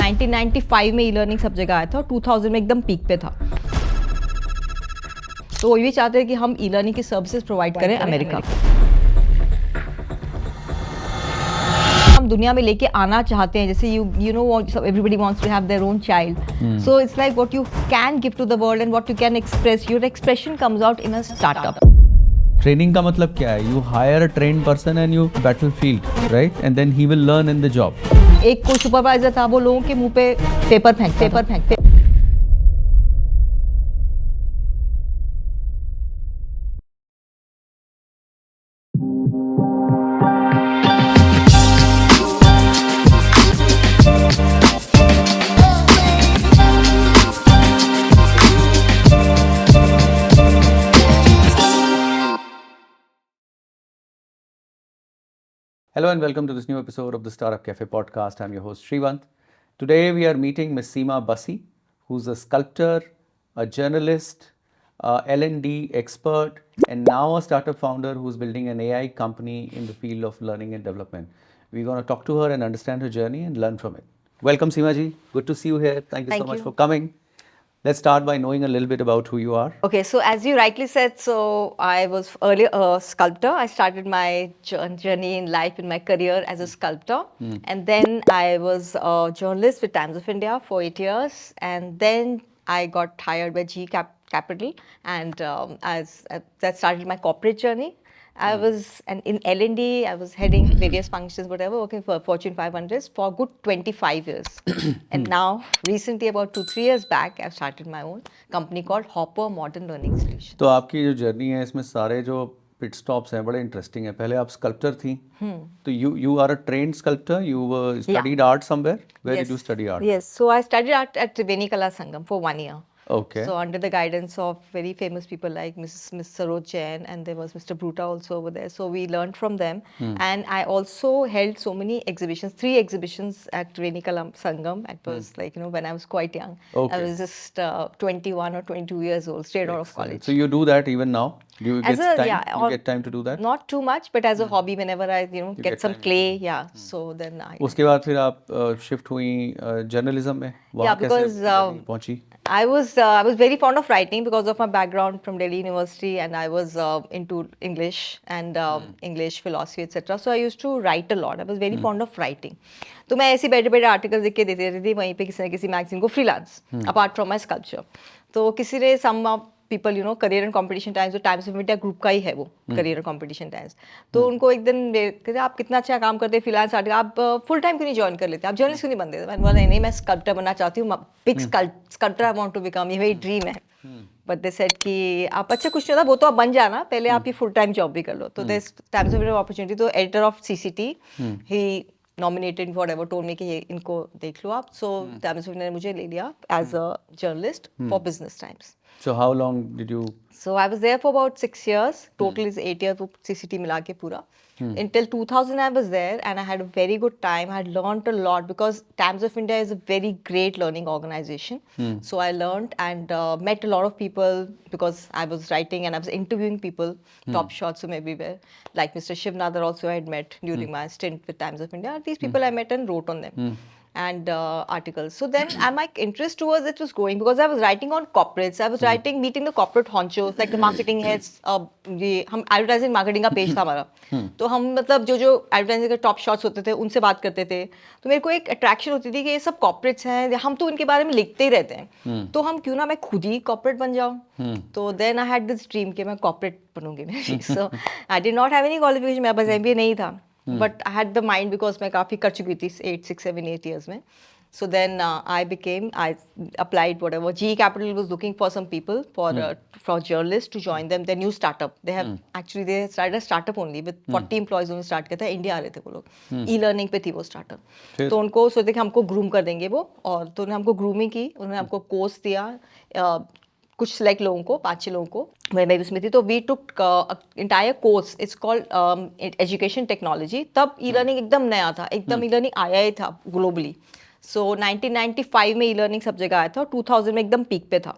1995 में e learning सब जगह आया था और 2000 में एकदम पीक पे था। तो वो ये चाहते हैं कि हम ई लर्निंग की सर्विसेज प्रोवाइड करें अमेरिका को। हम दुनिया में लेके आना चाहते हैं, जैसे you know everybody wants to have their own child. So it's like what you can give to the world and what you can express. Your expression comes out in a startup. Training का मतलब क्या है? You hire a trained person and you battlefield, right? And then he will learn in the job. एक कोई supervisor था, वो लोगों के मुंह पे पेपर फेंकते। Hello and welcome to this new episode of the Startup Cafe podcast. I'm your host Shrivant. Today we are meeting Ms. Seema Bassi, who's a sculptor, a journalist, a L&D expert, and now a startup founder who's building an AI company in the field of learning and development. We're going to talk to her and understand her journey and learn from it. Welcome, Seema ji. Good to see you here. Thank you so much for coming. Let's start by knowing a little bit about who you are. Okay, so as you rightly said, so I was earlier a sculptor. I started my journey in life, in my career as a sculptor. And then I was a journalist with Times of India for 8 years. And then I got hired by GE Capital, and that started my corporate journey. I was in L&D, I was heading various functions, whatever, working for Fortune 500s for a good 25 years. And now, recently, about 2-3 years back, I've started my own company called Hopper Modern Learning Solutions. तो आपकी जो journey है इसमें सारे जो पिट stops हैं बड़े interesting है। पहले आप स्कल्पटर थी, तो you are a trained sculptor. You studied art somewhere. Where did you study art? Yes, so I studied art at Triveni Kala Sangam for 1 year. Okay. So under the guidance of very famous people like Miss Saroj Jain, and there was Mr. Bruta also over there. So we learned from them. And I also held so many exhibitions, 3 exhibitions at Triveni Kala Sangam. It was like, when I was quite young. Okay. I was just 21 or 22 years old, straight out of college. So you do that even now? Do you get time? You get time to do that? Not too much, but as a hobby, whenever I get some clay, so then I. उसके बाद फिर आप shift हुई journalism में। वहाँ because कैसे पहुंची? I was very fond of writing because of my background from Delhi University, and I was into English and English philosophy etc. So I used to write a lot. I was very fond of writing. तो मैं ऐसे बैठे articles लिख के देती रहती थी वहीं पे किसी न किसी मैगजीन को freelance, apart from my sculpture. तो किसी ने some people career and competition times, जो टाइम्स ऑफ इंडिया ग्रुप का ही है वो करियर कंपटीशन टाइम्स। तो उनको एक दिन कहते आप कितना अच्छा काम करते हैं फ्रीलांस आर्टिकल, आप फुल टाइम क्यों नहीं ज्वाइन कर लेते, आप जर्नलिस्ट क्यों नहीं बनते? मैंने बोला नहीं, मैं स्कल्पटर बनना चाहती हूँ, big sculptor I want to become, ये मेरी ड्रीम है। बट दे सेड कि आप अच्छा कुछ नहीं होता, वो तो आप बन जाना, पहले आप ये फुल टाइम जॉब भी कर लो। तो this Times of India opportunity, तो एडिटर ऑफ सीसीटी ही nominated whatever, told me कि ये इनको देख लो आप। So Times of India ने मुझे ले लिया as a journalist for Business Times. So how long did you? So I was there for about 6 years. Total is 8 years, वो CCT मिला के पूरा. Until 2000 I was there, and I had a very good time. I had learned a lot because Times of India is a very great learning organization. So I learned and met a lot of people because I was writing and I was interviewing people, top shots from everywhere. Like Mr. Shiv Nadar also I had met during my stint with Times of India. These people I met and wrote on them. And articles. So then my interest towards it was growing because I was writing on corporates. I was writing, meeting the corporate honchos, like the marketing heads. ये हम advertising marketing का page था हमारा, तो हम मतलब जो advertising के टॉप शॉट्स होते थे उनसे बात करते थे। तो मेरे को एक अट्रैक्शन होती थी कि ये सब कॉर्पोरेट्स हैं, हम तो उनके बारे में लिखते ही रहते हैं, तो हम क्यों ना मैं खुद ही कॉर्पोरेट बन जाऊँ। तो then I had this dream कि मैं कॉर्पोरेट बनूंगी। So I did not have any qualification, मेरे पास MBA नहीं था, but I had the mind because मैं काफ़ी कर चुकी थी 8 years में। So then I applied whatever. GE Capital was looking for some people for journalists to join them, their new startup. They started a startup only with 40 employees उन्होंने start किया था, India आ रहे थे वो लोग, e-learning पे थी वो startup। तो उनको सोचे कि हमको ग्रूम कर देंगे वो, और तो उन्होंने हमको ग्रूमिंग की, उन्होंने हमको कोर्स दिया, कुछ सेलेक्ट लोगों को, 5-6 लोगों को, मैं भी उसमें थी। तो we took entire course, it's called education technology. तब ई लर्निंग एकदम नया था, एकदम ई लर्निंग आया ही था ग्लोबली। सो 1995 में ई लर्निंग सब जगह आया था और 2000 में एकदम पीक पे था।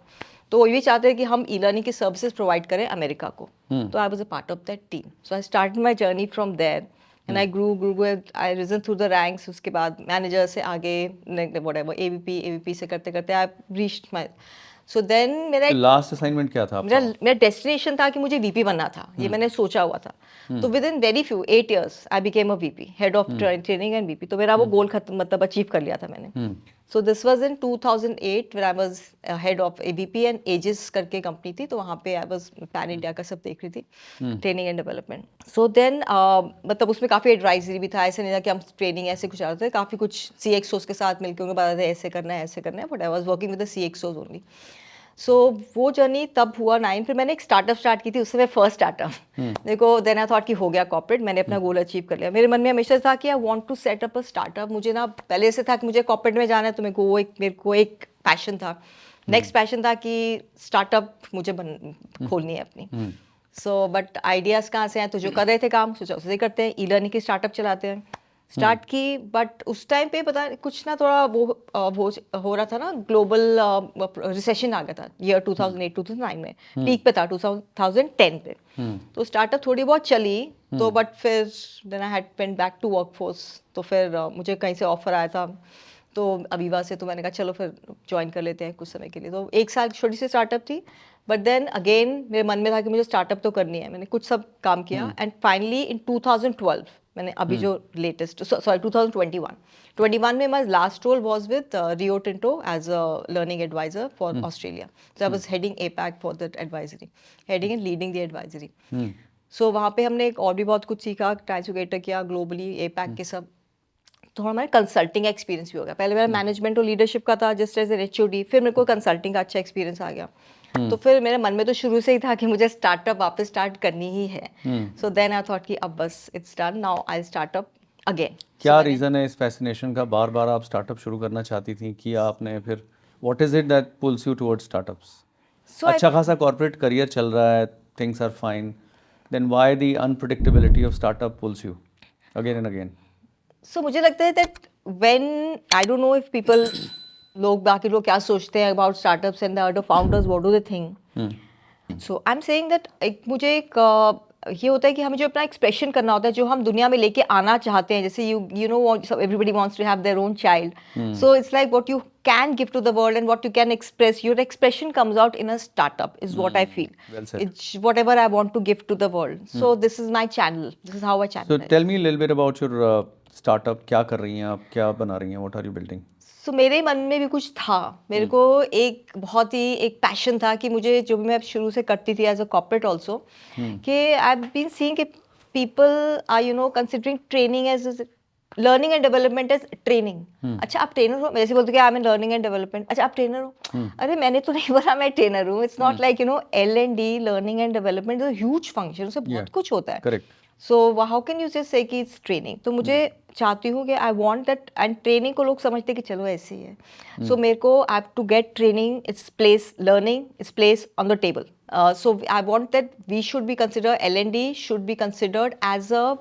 तो वो ये चाहते हैं कि हम ई लर्निंग की सर्विसेज प्रोवाइड करें अमेरिका को। तो I was a part of that team. So I started my journey from there, and I grew I risen through the ranks, उसके बाद मैनेजर से आगे व्हाटएवर एवीपी से करते करते I reached my, so then मेरा एक लास्ट असाइनमेंट क्या था मेरा आपका? मेरा डेस्टिनेशन था कि मुझे वीपी बनना था, ये मैंने सोचा हुआ था। तो with in very few 8 years I became a VP, head of training and VP. तो मेरा वो गोल खत्म, मतलब अचीव कर लिया था मैंने। So this was in 2008 when I was head of ABP and Aegis करके कंपनी थी, तो वहाँ पे आई वाज पैन इंडिया का सब देख रही थी, training and development. So then मतलब उसमें काफ़ी एडवाइजरी भी था, ऐसे नहीं था कि हम ट्रेनिंग ऐसे कुछ आ रहे थे, काफ़ी कुछ CXOs के साथ मिलकर उन्हें बताते थे ऐसे करना है, but I was working with the CXOs only. सो वो जर्नी तब हुआ 9, फिर मैंने एक स्टार्टअप स्टार्ट की थी, उससे मैं फर्स्ट स्टार्टअप मेरे को देन आई थॉट कि हो गया कॉर्पोरेट, मैंने अपना गोल अचीव कर लिया। मेरे मन में हमेशा था कि I want to set up a startup. मुझे ना पहले से था कि मुझे कॉर्पोरेट में जाना है, तो मेरे को एक पैशन था, नेक्स्ट पैशन था कि स्टार्टअप मुझे खोलनी है अपनी। सो बट आइडियाज़ कहाँ से हैं, तो जो कर रहे थे काम सोचा उसे करते हैं, ई लर्निंग की स्टार्टअप चलाते हैं, स्टार्ट की। बट उस टाइम पे पता कुछ ना थोड़ा वो हो रहा था ना, ग्लोबल रिसेशन आ गया था ईयर 2008-2009 में, पीक पे था 2010 पे। तो स्टार्टअप थोड़ी बहुत चली, तो बट फिर then I had went back to workforce. तो फिर मुझे कहीं से ऑफर आया था तो अवीवा से, तो मैंने कहा चलो फिर ज्वाइन कर लेते हैं कुछ समय के लिए। तो 1 साल छोटी सी स्टार्टअप थी, बट देन अगेन मेरे मन में था कि मुझे स्टार्टअप तो करनी है। मैंने कुछ सब काम किया एंड फाइनली इन 2012 मैंने अभी जो लेटेस्ट, सॉरी 2021 में my last role was with Rio Tinto as a learning advisor for Australia. So I was heading APAC for that advisory, heading and leading the advisory. सो वहाँ पे हमने एक और भी बहुत कुछ सीखा, ट्रांसलेटर किया ग्लोबली एपैक के सब। तो हमारा कंसल्टिंग एक्सपीरियंस भी हो गया। पहले मेरा मैनेजमेंट और लीडरशिप का था जस्ट एज एन HOD, फिर मेरे को कंसल्टिंग का अच्छा एक्सपीरियंस आ गया। तो फिर मेरे मन में तो शुरू से ही था कि मुझे स्टार्टअप वापस स्टार्ट करनी ही है। सो देन आई थॉट कि अब बस it's done, now I startup again. क्या रीज़न है इस फैसिनेशन का, बार बार आप स्टार्टअप शुरू करना चाहती थी, कि आपने फिर what is it that pulls you towards startups? सो अच्छा खासा कॉर्पोरेट करियर चल रहा है, things are fine, then why the unpredictability of startup pulls you again and again? So मुझे लगता है that when I don't know if people, लोग बाकी लोग क्या सोचते हैं about startups and the other founders, what do they think. So I am saying that एक मुझे एक ये होता है कि हमें जो अपना एक्सप्रेशन करना होता है, जो हम दुनिया में लेके आना चाहते हैं, जैसे you know everybody wants to have their own child. So it's like what you can give to the world and what you can express, your expression comes out in a startup is what I feel. Well said. It's whatever I want to give to the world, so this is my channel, this is how I so channel. Tell me little bit about your startup, क्या कर रही हैं आप, क्या बना रही हैं, what are you building? सो मेरे मन में भी कुछ था, मेरे को एक बहुत ही एक पैशन था कि मुझे, जो भी मैं शुरू से करती थी एज अ कॉर्पोरेट ऑल्सो, कि आई हैव बीन सीइंग कि people are considering training as learning and development as training. अच्छा आप ट्रेनर हो, ऐसे बोलते कि I am learning and development, अच्छा आप ट्रेनर हो। अरे मैंने तो नहीं बोला मैं ट्रेनर हूँ। It's not like L&D, learning and development, huge function, उससे Yeah, बहुत कुछ होता है। correct. So how can you just say कि इट्स ट्रेनिंग। तो मुझे चाहती हूँ कि I want that, and training को लोग समझते कि चलो ऐसे ही है। सो मेरे को I have to get training, it's place learning, it's place on the table. So I want that we should be consider, L&D should be considered as a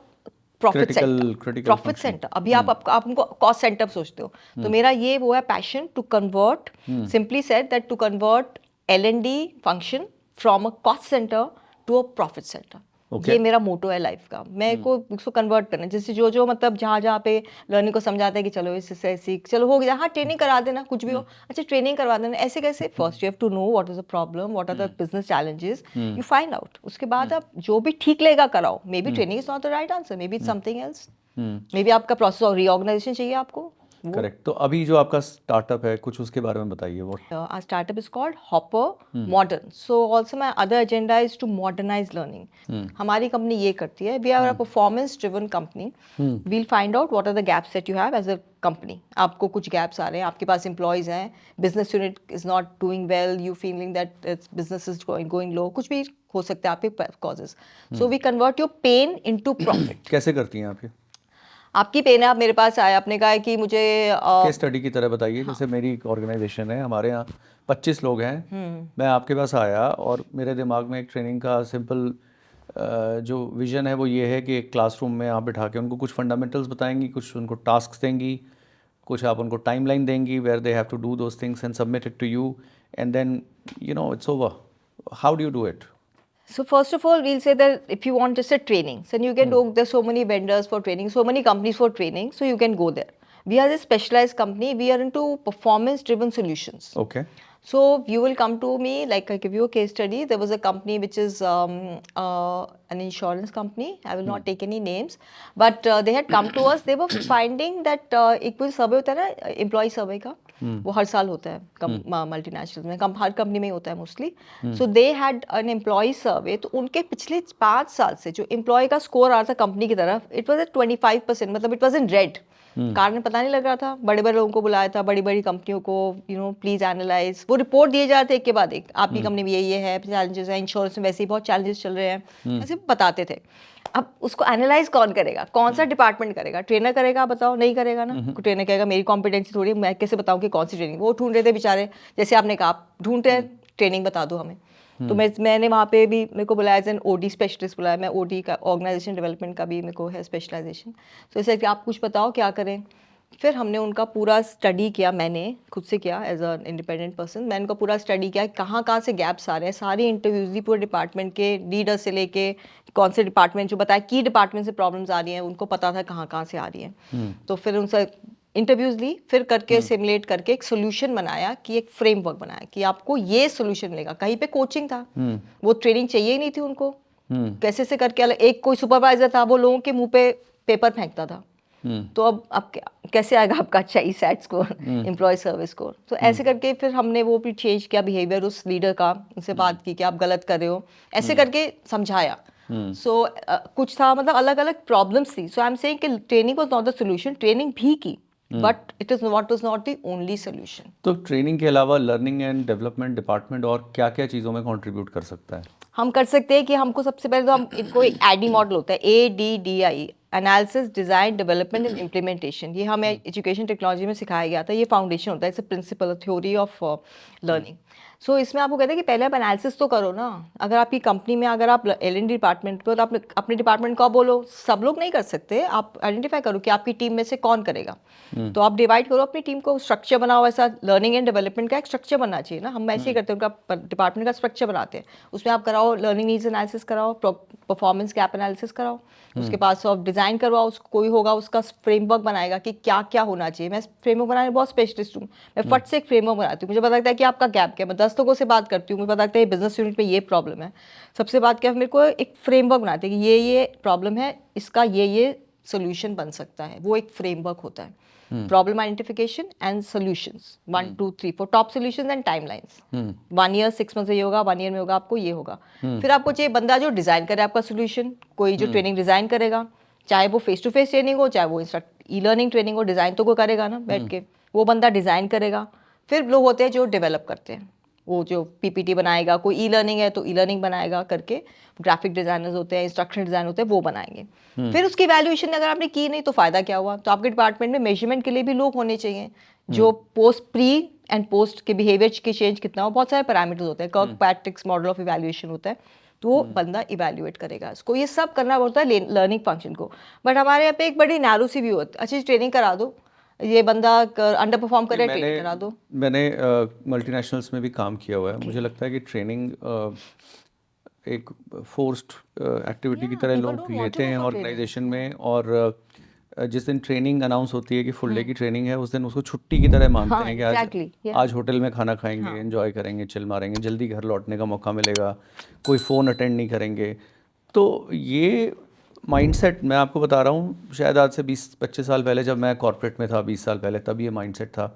profit center. Critical profit function. Center, अभी आप उनको cost centre सोचते हो, तो मेरा ये वो है passion to convert, simply said that to convert L&D function from a cost centre to a profit center. Okay. ये मेरा मोटो है लाइफ का। मैं को उसको कन्वर्ट करना है, जैसे जो मतलब जहाँ जहाँ पे लर्निंग को समझाते हैं कि चलो इससे सीख, चलो हो गया, हाँ ट्रेनिंग करा देना, कुछ भी हो, अच्छा ट्रेनिंग करवा देना, ऐसे कैसे। First you have to know what is the problem, what are the business challenges, you find out, उसके बाद आप जो भी ठीक लगेगा कराओ। Maybe training is not the right answer, maybe it's something else, maybe आपका process और रीऑर्गेनाइजेशन चाहिए आपको। करेक्ट। तो अभी जो आपका स्टार्टअप है, कुछ उसके बारे में बताइए। What? Our startup is called Hopper Modern. So also my other agenda is to modernize learning. हमारी कंपनी ये करती है, we are a performance driven company. We'll find out what are the gaps that you have as a company. आपको कुछ gaps आ रहे हैं, आपके पास employees हैं, business unit is not doing well, you feeling that its business is going low, कुछ भी हो सकता है आपके causes. So we convert your pain into profit. कैसे करती हैं आप ये? आपकी पेन है, आप मेरे पास आए, आपने कहा है कि मुझे केस स्टडी की तरह बताइए। जैसे मेरी एक ऑर्गेनाइजेशन है, हमारे यहाँ 25 लोग हैं, मैं आपके पास आया और मेरे दिमाग में एक ट्रेनिंग का सिंपल जो विजन है वो ये है कि एक क्लासरूम में आप बिठा के उनको कुछ फंडामेंटल्स बताएंगी, कुछ उनको टास्क देंगी, कुछ आप उनको टाइमलाइन देंगी where they have to do those things and submit it to you, and then it's over. How do you do it? So first of all, we'll say that if you want just a training, then you can go. There's so many vendors for training, so many companies for training, so you can go there. We are a specialized company. We are into performance-driven solutions. Okay. So you will come to me, like I give you a case study. There was a company which is an insurance company. I will not take any names, but they had come to us. They were finding that एक कोई सर्वे होता है ना, employ सर्वे का, वो हर साल होता है मल्टीनेशनल में, हर कंपनी में ही होता है mostly. So they had an employee survey. तो उनके पिछले 5 साल से जो एम्प्लॉय का स्कोर आ रहा था कंपनी की तरफ, इट वाज एट 25%. मतलब इट वाज इन रेड. कारण पता नहीं लग रहा था. बड़े बड़े लोगों को बुलाया था, बड़ी बड़ी कंपनियों को, प्लीज एनालाइज. वो रिपोर्ट दिए जा रहे थे एक के बाद एक, आपकी कंपनी में ये है, चैलेंजेस है, इंश्योरेंस में वैसे ही बहुत चैलेंजेस चल रहे हैं, ऐसे बताते थे. अब उसको एनालाइज कौन करेगा, कौन सा डिपार्टमेंट करेगा? ट्रेनर करेगा, बताओ. नहीं करेगा ना. ट्रेनर कहेगा मेरी कॉम्पिटेंसी थोड़ी, मैं कैसे बताऊं कि कौन सी ट्रेनिंग. वो ढूंढ रहे थे बेचारे, जैसे आपने कहा, आप ढूंढ रहे हैं ट्रेनिंग, बता दो हमें. तो मैंने वहाँ पे भी, मेरे को बुलाया एज एन ओडी स्पेशलिस्ट बुलाया. मैं ओडी का, ऑर्गेनाइजेशन डेवलपमेंट का भी मेरे को है स्पेशलाइजेशन. तो ऐसे कि आप कुछ बताओ क्या करें. फिर हमने उनका पूरा स्टडी किया, मैंने खुद से किया एज अ इंडिपेंडेंट पर्सन. मैंने उनका पूरा स्टडी किया कहाँ कहाँ से गैप्स आ रहे हैं. सारी इंटरव्यूज दी पूरे डिपार्टमेंट के लीडर से लेके, कौन से डिपार्टमेंट, जो बताया की डिपार्टमेंट से प्रॉब्लम्स आ रही हैं, उनको पता था कहाँ कहाँ से आ रही हैं. तो फिर उनसे इंटरव्यूज ली, फिर करके सिमुलेट करके एक सोल्यूशन बनाया, कि एक फ्रेमवर्क बनाया कि आपको ये सोल्यूशन मिलेगा. कहीं पे कोचिंग था, वो ट्रेनिंग चाहिए ही नहीं थी उनको. कैसे से करके अलग, एक कोई सुपरवाइजर था, वो लोगों के मुंह पे पेपर फेंकता था. तो अब कैसे आएगा आपका अच्छा E sat score, employee service score. तो ऐसे करके फिर हमने वो भी चेंज किया बिहेवियर उस लीडर का, उनसे बात की कि आप गलत कर रहे हो, ऐसे करके समझाया. सो कुछ था, मतलब अलग अलग प्रॉब्लम्स थी. सो आई एम सेइंग कि training was not the solution. Training भी की, but it is not the only solution. तो ट्रेनिंग के अलावा लर्निंग एंड डेवलपमेंट डिपार्टमेंट और क्या क्या चीज़ों में कंट्रीब्यूट कर सकता है? हम कर सकते हैं कि हमको सबसे पहले तो हम इनको एक ADDIE मॉडल होता है, ADDIE, analysis, design, development and implementation. ये हमें एजुकेशन टेक्नोलॉजी में सिखाया गया था. ये फाउंडेशन होता है, it's a principle theory of learning. So इसमें आपको कहते हैं कि पहले आप एनालिसिस तो करो ना. अगर आपकी कंपनी में, अगर आप L&D डिपार्टमेंट पे, तो आप अपने डिपार्टमेंट को आप बोलो, सब लोग नहीं कर सकते. आप आइडेंटिफाई करो कि आपकी टीम में से कौन करेगा. तो आप डिवाइड करो अपनी टीम को, स्ट्रक्चर बनाओ. ऐसा लर्निंग एंड डेवलपमेंट का एक स्ट्रक्चर बनना चाहिए ना. हम ऐसे ही करते हैं, उनका डिपार्टमेंट का स्ट्रक्चर बनाते हैं. उसमें आप कराओ लर्निंग नीड्स एनालिसिस कराओ, परफॉर्मेंस गैप एनालिसिस कराओ. उसके बाद ऑफ डिज़ाइन करवाओ. कोई होगा उसका फ्रेमवर्क बनाएगा कि क्या क्या होना चाहिए. मैं फ्रेमवर्क बनाने में बहुत स्पेशलिस्ट हूँ. मैं फट से एक फ्रेमवर्क बनाती हूँ. मुझे पता लगता है कि आपका गैप क्या है. मैं 10 लोगों से बात करती हूँ, मुझे पता लगता है बिजनेस यूनिट में ये प्रॉब्लम है. सबसे बात क्या, मेरे को एक फ्रेमवर्क बनाते हैं कि ये प्रॉब्लम है, इसका ये सोल्यूशन बन सकता है. वो एक फ्रेमवर्क होता है. Problem identification and solutions, 1 2 3 4 top solutions and timelines. 1 year 6 month ये होगा, 1 ईयर में होगा, आपको ये होगा. फिर आपको चाहिए बंदा जो डिज़ाइन करे आपका सोल्यूशन. कोई जो ट्रेनिंग डिज़ाइन करेगा, चाहे वो फेस टू फेस ट्रेनिंग हो, चाहे वो ई लर्निंग ट्रेनिंग हो, डिज़ाइन तो कोई करेगा ना बैठ के. वो बंदा डिज़ाइन करेगा. फिर लोग होते हैं जो डेवलप करते हैं, वो जो PPT बनाएगा. कोई ई लर्निंग है तो ई लर्निंग बनाएगा करके. ग्राफिक डिजाइनर्स होते हैं, इंस्ट्रक्शन डिजाइन होते हैं, वो बनाएंगे. फिर उसकी वैल्यूएशन अगर आपने की नहीं तो फायदा क्या हुआ. तो आपके डिपार्टमेंट में मेजरमेंट के लिए भी लोग होने चाहिए, जो पोस्ट प्री एंड पोस्ट के बिहेवियर के चेंज कितना हो. बहुत सारे पैरामीटर्स होते हैं. कर्कपैट्रिक्स मॉडल ऑफ इवैल्यूएशन होता है. तो वो बंदा इवैल्यूएट करेगा इसको. ये सब करना पड़ता है लर्निंग फंक्शन को. बट हमारे यहाँ पे एक बड़ी नैरो सी व्यू होती है. अच्छी ट्रेनिंग करा दो, ये बंदा अंडर परफॉर्म करे, ट्रेनिंग करा दो. मैंने मल्टीनेशनल्स में भी काम किया हुआ है. मुझे लगता है कि ट्रेनिंग एक फोर्स्ड एक्टिविटी की तरह लोग लेते हैं ऑर्गेनाइजेशन में. और जिस दिन ट्रेनिंग अनाउंस होती है कि फुल डे की ट्रेनिंग है, उस दिन उसको छुट्टी की तरह मानते हैं कि आज होटल में खाना खाएंगे, एंजॉय करेंगे, चिल मारेंगे, जल्दी घर लौटने का मौका मिलेगा, कोई फ़ोन अटेंड नहीं करेंगे. तो ये माइंडसेट मैं आपको बता रहा हूँ, शायद आज से 20-25 साल पहले जब मैं कॉर्पोरेट में था, 20 साल पहले, तब ये माइंडसेट था.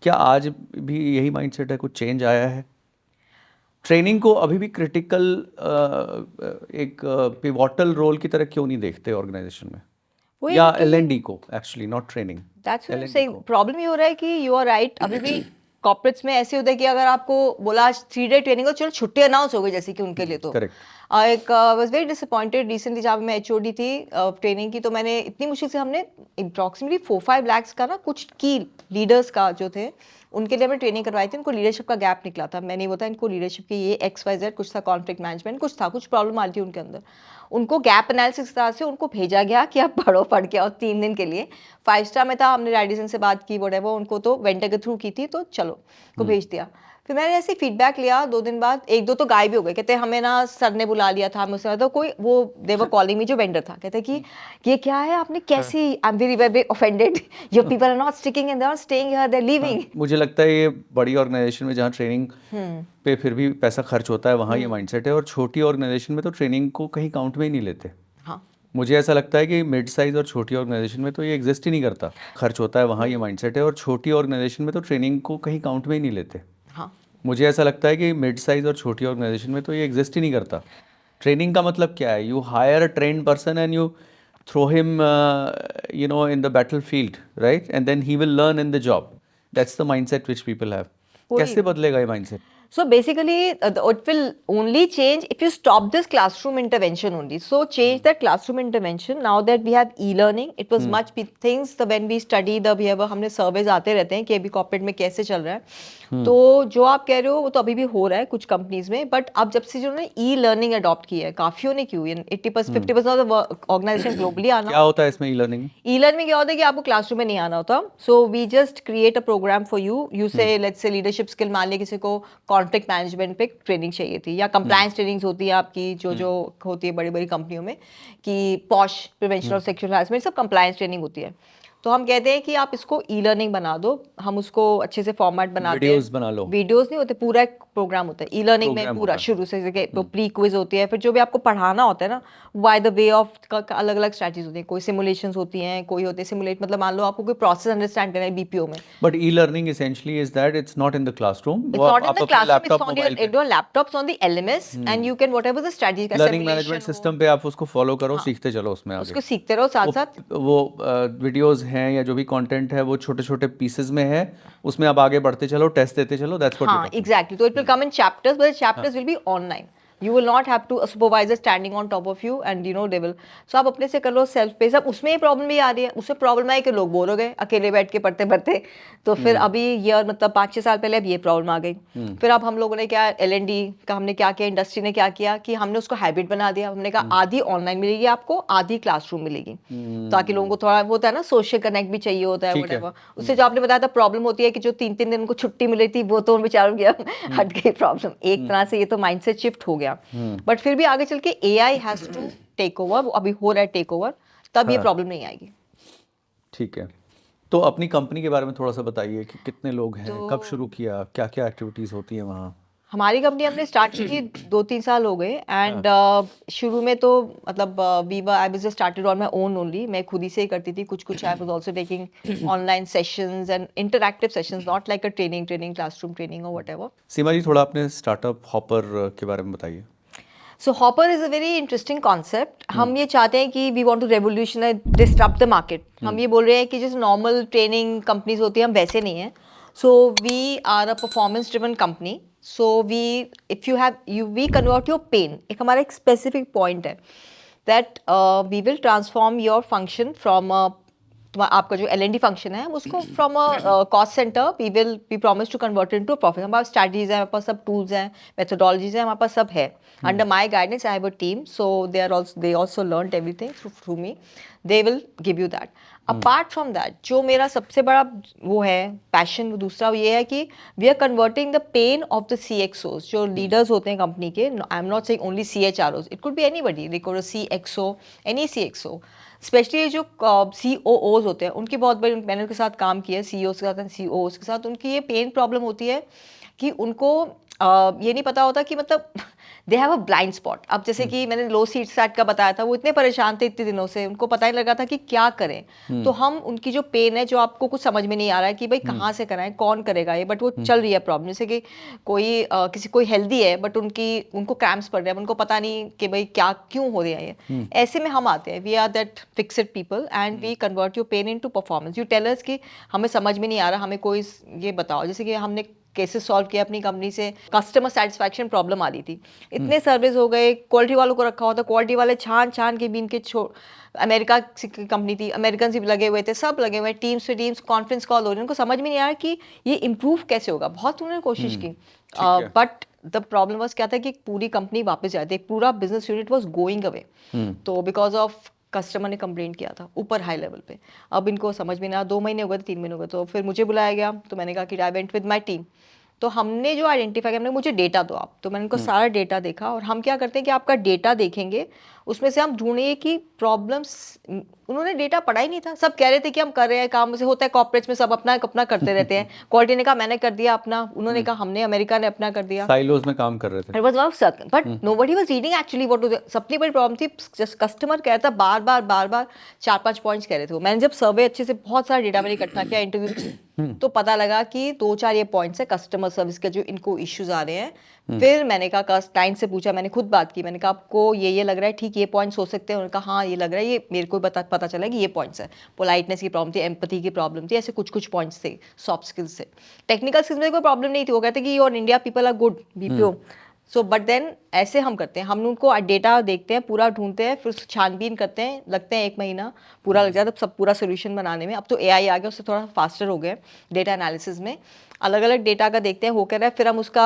क्या आज भी यही माइंडसेट है? कुछ चेंज आया है? ट्रेनिंग को अभी भी क्रिटिकल एक पिवोटल रोल की तरह क्यों नहीं देखते ऑर्गेनाइजेशन में? या L&D को, actually not training. That's what I am saying. Problem ये हो रहा है कि यू आर राइट. अभी भी कॉर्पोरेट्स में ऐसे होता है कि अगर आपको बोला आज 3 डे ट्रेनिंग हो, चलो छुट्टी अनाउंस हो गई जैसे कि उनके लिए. तो एक वाज वेरी डिसअपॉइंटेड रिसेंटली, जब मैं HOD थी ट्रेनिंग की, तो मैंने इतनी मुश्किल से, हमने अप्रॉक्सीमेटली 4-5 लाख का ना, कुछ की लीडर्स का जो थे उनके लिए हमने ट्रेनिंग करवाई थी. उनको लीडरशिप का गैप निकला था. मैंने बताया इनको लीडरशिप की ये XYZ कुछ था, कॉन्फ्लिक्ट मैनेजमेंट कुछ था, कुछ प्रॉब्लम आ रही थी उनके अंदर. उनको गैप एनालिसिस की तरह से उनको भेजा गया कि आप पढ़ के आओ 3 दिन के लिए. 5 स्टार में था, हमने रेडिसन से बात की, व्हाटएवर, उनको तो वेंडर के थ्रू की थी, तो चलो को भेज दिया. फिर मैंने ऐसे फीडबैक लिया 2 दिन बाद, 1-2 तो गायब ही हो गए, कहते हमें ना सर ने बुला लिया था, मुझसे तो कोई वो दे वर कॉलिंग मी, जो वेंडर था, कहते कि ये क्या है आपने कैसे, I am very very offended, your people are not sticking and they are staying here, they are leaving. मुझे लगता है ये बड़ी ऑर्गेनाइजेशन में जहाँ ट्रेनिंग पे फिर भी पैसा खर्च होता है वहाँ ये माइंडसेट है, और छोटी ऑर्गेनाइजेशन में तो ट्रेनिंग को कहीं काउंट में ही नहीं लेते। हाँ मुझे ऐसा लगता है कि मिड साइज और छोटी ऑर्गेनाइजेशन में तो ये एग्जिस्ट ही नहीं करता, खर्च होता है वहाँ ये माइंडसेट है, और छोटी ऑर्गेनाइजेशन में तो ट्रेनिंग को कहीं काउंट में ही नहीं लेते। हाँ मुझे ऐसा लगता है कि मिड साइज और छोटी ऑर्गेनाइजेशन में तो ये एग्जिस्ट ही नहीं करता। ट्रेनिंग का मतलब क्या है? You hire a trained person and you throw him in the battlefield, right? And then he will learn in the job. That's the mindset which people have. कोई कैसे बदलेगा ये mindset? So basically, it will only change if you stop this classroom intervention only. So change that classroom intervention. Now that we have e-learning, it was much things. When we study the behavior, हमने surveys आते रहते हैं कि अभी corporate में कैसे चल रहा है। तो जो आप कह रहे हो वो तो अभी भी हो रहा है कुछ कंपनीज में, बट अब जब से जो ने ई-लर्निंग अडॉप्ट की है, काफियों ने की हुई है, 80% 50% ऑफ द ऑर्गेनाइजेशन ग्लोबली आना। क्या होता है इसमें ई-लर्निंग में? ई-लर्निंग में क्या होता है कि आपको क्लासरूम में नहीं आना होता, so we just create a program for you, you say let's say leadership skill, मान लिया किसी को कॉन्फ्लिक्ट मैनेजमेंट पे ट्रेनिंग चाहिए थी, या कंप्लायंस ट्रेनिंग्स होती है आपकी जो होती है बड़ी बड़ी कंपनियों में, कि posh prevention of sexual harassment, सब कंप्लायंस ट्रेनिंग होती है। तो हम कहते हैं कि आप इसको ई लर्निंग बना दो, हम उसको अच्छे से फॉर्मेट बनाते हैं, वीडियोस बना लो। वीडियोस नहीं होते, पूरा एक प्रोग्राम होता है ई लर्निंग में, प्रोग्राम पूरा होता है। शुरू से तो प्री क्विज होती है, फिर जो भी आपको पढ़ाना होता है ना, वाई द वे ऑफ अलग अलग स्ट्रैटेजीज होती है, कोई सिमुलेशंस होती हैं, कोई होते हैं सिमुलेट, मतलब मान लो आपको कोई प्रोसेस अंडरस्टैंड करना है बीपीओ में, but e-learning essentially is that it's not in the classroom. it's वो not in आप the अपने classroom, it's laptop on mobile पे your laptops on the LMS, and you can whatever the strategy का learning simulation management हो, system पे आप उसको follow करो, सीखते चलो उसमें आगे। उसको सीखते रहो साथ साथ। वो वीडियोस हैं या जो भी कंटेंट है वो छोटे छोटे पीसेस में है, उसमें आप आगे बढ़ते चलो, टेस्ट देते चलो, दैट्स व्हाट यू हाँ टॉकिंग। एग्जैक्टली, तो it will come in chapters, but chapters will be online, you will not have to a supervisor standing on top of you and you know they will, so आप अपने से कर low self पे। सब उसमें problem भी आ रही है, उसमें प्रॉब्लम है कि लोग बोर हो गए अकेले बैठ के पढ़ते पढ़ते, तो फिर अभी ईयर मतलब 5-6 साल पहले अब ये प्रॉब्लम आ गई। फिर अब हम लोगों ने क्या, L&D का हमने क्या किया, इंडस्ट्री ने क्या किया कि हमने उसको हैबिट बना दिया, हमने कहा आधी ऑनलाइन मिलेगी आपको, आधी क्लासरूम मिलेगी, ताकि लोगों को थोड़ा वो होता है ना, सोशल कनेक्ट भी चाहिए होता है, ठीक है। व्हाटएवर। उससे जो आपने बताया था प्रॉब्लम होती है कि जो 3-3 दिन उनको छुट्टी मिली थी, वो तो उन बेचारों की हट गई प्रॉब्लम, एक तरह से ये तो माइंडसेट शिफ्ट हो गया। बट फिर भी आगे चल के AI has to take over, अभी हो रहा है टेक ओवर, तब ये हाँ। प्रॉब्लम नहीं आएगी। ठीक है, तो अपनी कंपनी के बारे में थोड़ा सा बताइए कि कितने लोग हैं, कब तो शुरू किया, क्या क्या एक्टिविटीज़ होती हैं वहाँ? हमारी कंपनी हमने स्टार्ट की थी 2-3 साल हो गए, एंड शुरू में तो मतलब वीवा I was started on my own only, मैं खुद ही से ही करती थी कुछ कुछ। I was also taking online sessions and interactive sessions, not like a training classroom training और व्हाटएवर। सीमा जी, थोड़ा अपने स्टार्टअप हॉपर के बारे में बताइए। So Hopper is a very interesting concept. हम ये चाहते हैं कि we want to revolutionise disturb the market. हम ये बोल रहे हैं कि जैसे नॉर्मल ट्रेनिंग कंपनीज होती है, हम वैसे नहीं हैं। So we are a performance driven company. So we if you have you we convert your pain, एक हमारा एक स्पेसिफिक पॉइंट है that we will transform your function from आपका जो L&D फंक्शन है, हम उसको from a cost center we promise to convert into profit. हमारे पास स्ट्रैटेजीज हैं, हमारे पास सब टूल्स हैं, मेथोडोलॉजीज हैं, हमारे पास सब है। Under my guidance I have a team, so they also learned everything through me, they will give you that. Apart from that, जो मेरा सबसे बड़ा वो है पैशन, दूसरा ये है कि we are converting the pain of the CXOs, जो लीडर्स होते हैं कंपनी के। I am not saying only CHROs, it could be anybody, they could CXO, any CXO, specially जो COOs होते हैं, उनकी बहुत बड़ी, मैंने उनके साथ काम किया है, CEOs के साथ, COOs के साथ, उनकी ये पेन प्रॉब्लम होती है कि उनको ये नहीं पता होता कि मतलब they have a blind spot. अब जैसे कि मैंने लो सीट स्टार्ट का बताया था, वो इतने परेशान थे इतने दिनों से, उनको पता ही लगा था कि क्या करें। तो हम उनकी जो पेन है, जो आपको कुछ समझ में नहीं आ रहा है कि भाई कहाँ से कराएं, कौन करेगा ये, बट वो चल रही है प्रॉब्लम। जैसे कि कोई हेल्दी है बट उनको क्रैम्प्स पड़ रहे हैं, उनको पता नहीं कि भाई क्या क्यों हो रहा है ये। ऐसे में हम आते हैं, we are that fixed people and we convert your pain into performance. You tell us कि हमें समझ में नहीं आ रहा, हमें कोई ये बताओ। जैसे कि हमने केसेस सॉल्व किया अपनी कंपनी से, कस्टमर सेटिस्फैक्शन प्रॉब्लम आ रही थी, इतने सर्विस हो गए, क्वालिटी वालों को रखा हुआ था, क्वालिटी वाले छान छान के भी इनके अमेरिका की कंपनी थी, अमेरिकन भी लगे हुए थे, सब लगे हुए, टीम्स से टीम्स कॉन्फ्रेंस कॉल हो रही है, उनको समझ में नहीं आया कि ये इम्प्रूव कैसे होगा। बहुत उन्होंने कोशिश की, बट द प्रॉब्लम वाज क्या था कि पूरी कंपनी वापस जाती, एक पूरा business unit was going away. तो बिकॉज ऑफ कस्टमर ने कंप्लेंट किया था ऊपर हाई लेवल पे। अब इनको समझ में ना, 2 महीने हो गए थे, 3 महीने हो गए, तो फिर मुझे बुलाया गया, तो मैंने कहा कि I went with my team. तो हमने जो आइडेंटिफाई किया, हमने मुझे डेटा दो आप, तो मैंने उनको सारा डेटा देखा और हम क्या करते हैं कि आपका डेटा देखेंगे, उसमें से हम ढूंढेंगे कि प्रॉब्लम्स, उन्होंने डेटा पढ़ा ही नहीं था, सब कह रहे थे कि हम कर रहे हैं काम, से होता है कॉर्पोरेट्स में सब अपना अपना करते रहते हैं। क्वालिटी ने कहा मैंने कर दिया अपना, उन्होंने कहा हमने, अमेरिका ने अपना कर दिया, साइलोज में काम कर रहे थे। It was about circle, but nobody was reading actually what was सबसे बड़ी प्रॉब्लम थी, जस्ट कस्टमर कह रहा था बार बार 4-5 पॉइंट्स कह रहे थे वो। मैंने जब सर्वे अच्छे से बहुत सारा डेटा मैंने इकट्ठा किया इंटरव्यू, तो पता लगा कि 2-4 ये पॉइंट्स है कस्टमर सर्विस के जो इनको इश्यूज आ रहे हैं। फिर मैंने कहा क्लाइंट से पूछा, मैंने खुद बात की, मैंने कहा आपको ये लग रहा है, ठीक ये पॉइंट्स हो सकते हैं? उन्होंने कहा हाँ ये लग रहा है, ये मेरे को पता चला कि ये पॉइंट्स है। पोलाइटनेस की प्रॉब्लम थी, एम्पैथी की प्रॉब्लम थी, ऐसे कुछ पॉइंट्स थे सॉफ्ट स्किल्स से। टेक्निकल स्किल्स में कोई प्रॉब्लम नहीं थी, वो कहते कि और India people are good BPO. So but then ऐसे हम करते हैं, हम उनको डेटा देखते हैं, पूरा ढूंढते हैं, फिर उसको छानबीन करते हैं, लगते हैं 1 महीना पूरा लग जाता है सब पूरा सोल्यूशन बनाने में। अब तो एआई आ गया, उससे थोड़ा फास्टर हो गया डेटा एनालिसिस में। अलग अलग डेटा का देखते हैं वो कर रहा है, फिर हम उसका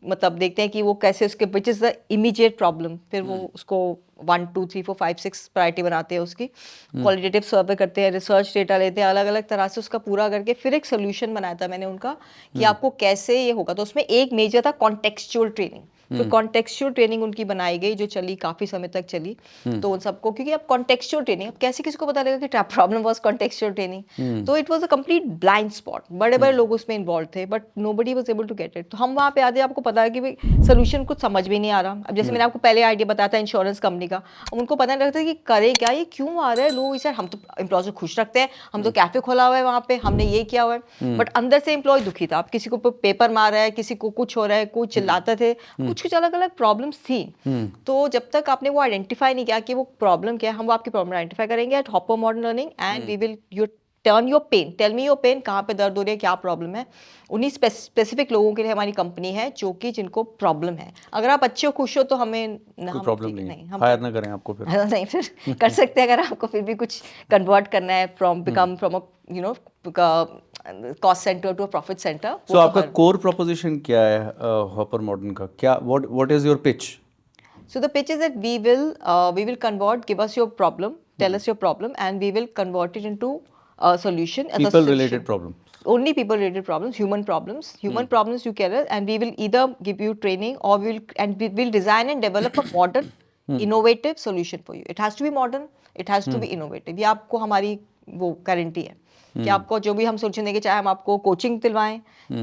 मतलब देखते हैं कि वो कैसे, उसके which is the immediate problem, फिर वो उसको 1 2 3 4 5 6 प्रायोरिटी बनाते हैं उसकी। क्वालिटेटिव सर्वे करते हैं, रिसर्च डेटा लेते हैं, अलग अलग तरह से उसका पूरा करके फिर एक सोल्यूशन बनाया था मैंने उनका कि आपको कैसे ये होगा। तो उसमें एक मेजर था कॉन्टेक्सचुअल ट्रेनिंग। फिर कॉन्टेक्सचुअल ट्रेनिंग उनकी बनाई गई जो चली काफ़ी समय तक चली। तो उन सबको, क्योंकि अब कॉन्टेक्सचुअल ट्रेनिंग, अब कैसे किसी को पता लगेगा कि प्रॉब्लम वाज कॉन्टेक्सचुअल ट्रेनिंग? तो it was a complete blind spot, बड़े बड़े लोग उसमें इन्वॉल्व थे, but nobody was able to get it. तो हम वहाँ पे आते, आपको पता है कि भाई सोल्यूशन कुछ समझ भी नहीं आ रहा। अब जैसे मैंने आपको पहले आइडिया बताया था इंश्योरेंस कंपनी का, अब उनको पता नहीं लगता कि करें क्या, ये क्यों आ रहा है लोग, सर हम तो एम्प्लॉयज को खुश रखते हैं, हम तो कैफे खोला हुआ है वहाँ पे, हमने ये किया हुआ है, बट अंदर से एम्प्लॉय दुखी था। अब किसी को पेपर मार रहा है, किसी को कुछ हो रहा है, कोई चिल्लाते थे, कुछ अलग अलग प्रॉब्लम्स थी। तो जब तक आपने वो आइडेंटिफाई नहीं किया कि वो प्रॉब्लम क्या है, हम वो आपकी प्रॉब्लम आइडेंटिफाई करेंगे at Hopper modern learning and we will you turn your pain, tell me your pain, कहाँ पे दर्द हो रही है, क्या प्रॉब्लम है। उन्हीं स्पेसिफिक लोगों के लिए हमारी कंपनी है जो कि जिनको प्रॉब्लम है। अगर आप अच्छे हो, खुश हो, तो हमें कोई प्रॉब्लम नहीं, हम हायर ना करें आपको फिर। नहीं, फिर कर सकते हैं अगर आपको फिर भी कुछ कन्वर्ट करना है from a you know cost centre to a profit centre. So आपका कोर प्रोपोजिशन क्या है हॉपर मॉडर्न का? क्या what is your pitch? So the pitch is that we will convert, give us your problem, tell us your problem, and we will convert it into a solution as a People solution. related problem. Only people related problems, human problems you care, and we will either give you training or we will design and develop a modern, innovative solution for you. It has to be modern, it has to be innovative. ये आपको हमारी वो guarantee है कि आपको जो भी हम सोल्यूशन देंगे, चाहे हम आपको कोचिंग दिलवाएं,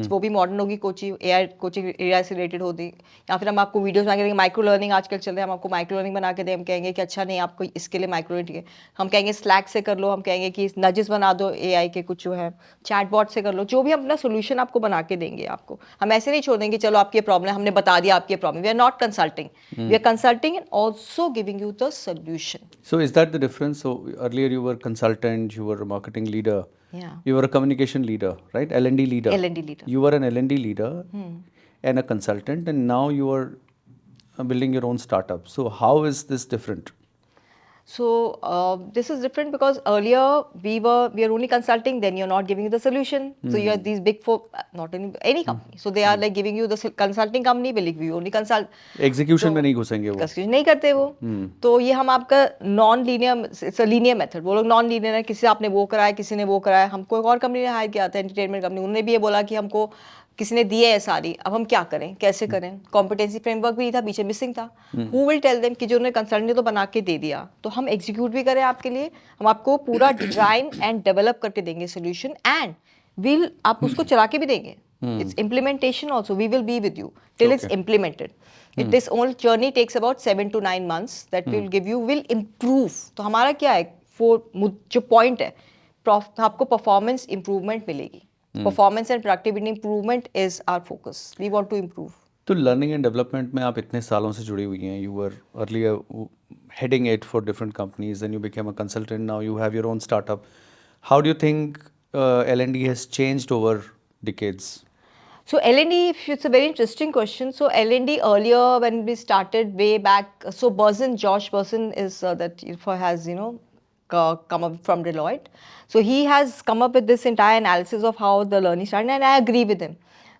वो भी मॉडर्न होगी, कोचिंग एआई से रिलेटेड होगी, या फिर हम आपको वीडियोस बना के देंगे, माइक्रो लर्निंग आजकल चल रहा है, हम आपको माइक्रो लर्निंग बना के दें, हम कहेंगे कि अच्छा नहीं आपको इसके लिए माइक्रो लर्निंग है, हम कहेंगे स्लैक से कर लो, हम कहेंगे कि नजेस बना दो एआई के कुछ जो है, चैटबॉट से कर लो, जो भी हम अपना सोल्यूशन आपको बना के देंगे आपको। हम ऐसे नहीं छोड़ देंगे चलो आपकी प्रॉब्लम है, हमने बता दिया आपकी problem. We are not consulting, we are consulting and also giving you the solution. So is that the difference? So earlier you were consultant, you were a marketing leader, Yeah. you were a communication leader, right? L&D leader. L&D leader. You were an L&D leader and a consultant, and now you are building your own startup. So how is this different? So this is different because earlier we are only consulting, then you're not giving you the solution. So you are these big four, not any company. So they are like giving you the consulting company will give you only consult. Execution में नहीं घुसेंगे वो. Execution नहीं करते वो. तो ये हम आपका non linear, it's a linear method. वो लोग नॉन लीनियर है, किसी आपने वो कराया, किसी ने वो कराया। हमको एक और कंपनी ने हायर किया था, एंटरटेनमेंट कंपनी, उन्होंने भी ये बोला कि हमको किसी ने दिए है सारी, अब हम क्या करें, कैसे करें। कॉम्पिटेंसी फ्रेमवर्क भी था, पीछे मिसिंग था। हु विल टेल देम कि जो उन्होंने कंसल्टेंट तो बना के दे दिया, तो हम एग्जीक्यूट भी करें आपके लिए, हम आपको पूरा डिजाइन एंड डेवलप करके देंगे सोल्यूशन, एंड विल आप उसको चला के भी देंगे। It's implementation also, we will be with you till it's implemented. This whole journey takes about 7 to 9 months that will give you, will improve. तो हमारा क्या है, जो पॉइंट है, आपको परफॉर्मेंस इंप्रूवमेंट मिलेगी। Performance and productivity improvement is our focus, we want to improve. तो learning and development में आप इतने सालों से जुड़ी हुई हैं, you were earlier heading it for different companies, then you became a consultant, now you have your own startup. How do you think L&D has changed over decades? So L&D, it's a very interesting question. So L&D earlier when we started way back, so Burson, Josh Burson is has come up from Deloitte. So he has come up with this entire analysis of how the learning started, and I agree with him.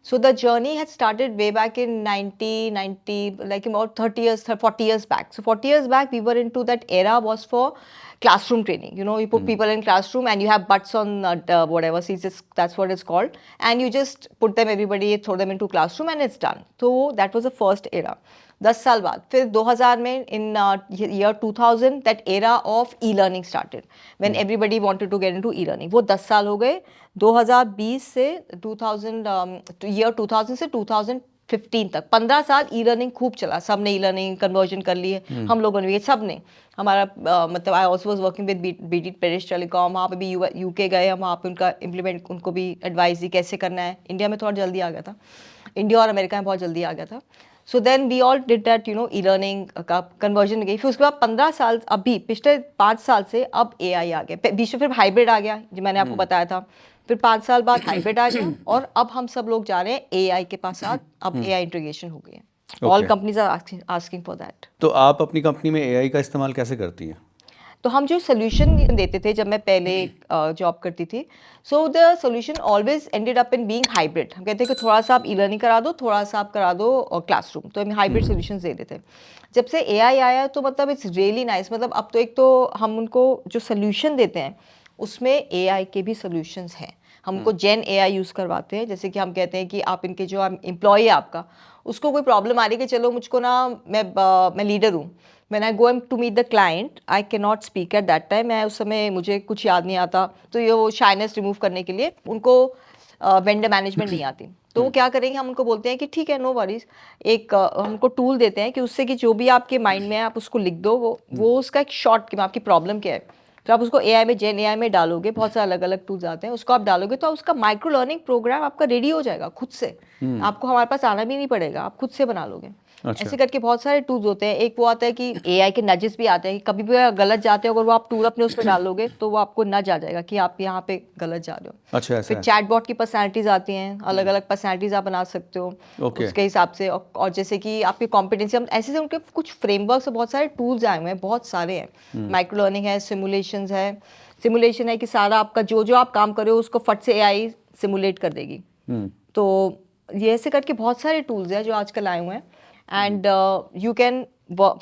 So the journey had started way back in 1990, like about 30 years, 40 years back. So 40 years back, we were into that era was for classroom training. You know, you put people in classroom and you have butts on whatever seats, that's what it's called. And you just put them, everybody, throw them into classroom and it's done. So that was the first era. 10 साल बाद फिर 2000 में इन year 2000 that era of e-learning started when everybody wanted to get into e-learning. वो 10 साल हो गए. 2020 से 2000 year 2000 से 2015 तक 15 साल ई लर्निंग खूब चला. सब ने ई लर्निंग कन्वर्जन कर लिए, हम लोगों ने भी, सब ने. हमारा मतलब I also was working with BT British telecom. वहाँ पे भी यूके गए हम, वहाँ पे उनका इम्प्लीमेंट, उनको भी एडवाइस दी कैसे करना है. इंडिया में थोड़ा जल्दी आ गया था, इंडिया और अमेरिका में बहुत जल्दी आ गया था. So then we all did that, you know, e learning का कन्वर्जन गई. फिर उसके बाद 15 साल, अभी पिछले 5 साल से अब AI आ गया. बीच में फिर हाइब्रिड आ गया, जो मैंने आपको बताया था. फिर 5 साल बाद हाइब्रिड आ गया और अब हम सब लोग जा रहे हैं AI के पास. अब AI इंटीग्रेशन हो गई है. All companies are asking for that. तो आप अपनी कंपनी में AI का इस्तेमाल कैसे करती हैं? तो हम जो सोल्यूशन देते थे जब मैं पहले जॉब करती थी, so the solution always ended up in being hybrid. हम कहते हैं कि थोड़ा सा आप ई लर्निंग करा दो, थोड़ा सा आप करा दो क्लासरूम. तो हम हाइब्रिड सोल्यूशन दे देते हैं. जब से AI आया तो मतलब इट्स रियली नाइस. मतलब अब तो एक तो हम उनको जो सोल्यूशन देते हैं उसमें AI के भी सोल्यूशंस हैं. हम उनको जेन AI यूज़ करवाते हैं. जैसे कि हम कहते हैं कि आप इनके जो एम्प्लॉय है आपका, उसको कोई प्रॉब्लम आ रही है कि चलो मुझको ना, मैं लीडर हूँ, when I go to meet the client, I cannot speak at that time. मैं उस समय, मुझे कुछ याद नहीं आता, तो ये वो शाइनेस रिमूव करने के लिए उनको वेंडर मैनेजमेंट नहीं आती. तो वो क्या करेंगे, हम उनको बोलते हैं कि ठीक है, नो वरीज, एक हमको टूल देते हैं कि उससे कि जो भी आपके माइंड में है आप उसको लिख दो. वो उसका एक शॉर्ट कि आपकी प्रॉब्लम क्या है, तो आप उसको AI में, जेन AI में डालोगे. बहुत सारे अलग अलग टूल्स आते हैं, उसको आप डालोगे तो उसका माइक्रो लर्निंग प्रोग्राम आपका रेडी हो जाएगा खुद से. आपको हमारे पास आना भी नहीं पड़ेगा, आप खुद से बना लोगे. अच्छा. ऐसे करके बहुत सारे टूल्स होते हैं. एक वो आता है कि AI के नजेस भी आते हैं कि कभी भी अगर गलत जाते हो, अगर वो आप टूल अपने उस पर डालोगे तो वो आपको नज आ जाएगा कि आप यहाँ पे गलत जा रहे हो. अच्छा, ऐसा फिर है. चैटबॉट की पर्सनैलिटीज आती हैं, अलग अलग पर्सनैलिटीज आप बना सकते हो Okay. उसके हिसाब से. और जैसे कि आपकी कॉम्पिटेंसी, हम ऐसे उनके कुछ फ्रेमवर्क से बहुत सारे टूल्स आए हुए हैं, बहुत सारे हैं. माइक्रो लर्निंग है, सिमुलेशंस है. सिमुलेशन है कि सारा आपका जो जो आप काम कर रहे हो उसको फट से AI सिमुलेट कर देगी. तो ये ऐसे करके बहुत सारे टूल्स हैं जो आजकल आए हुए हैं. And you can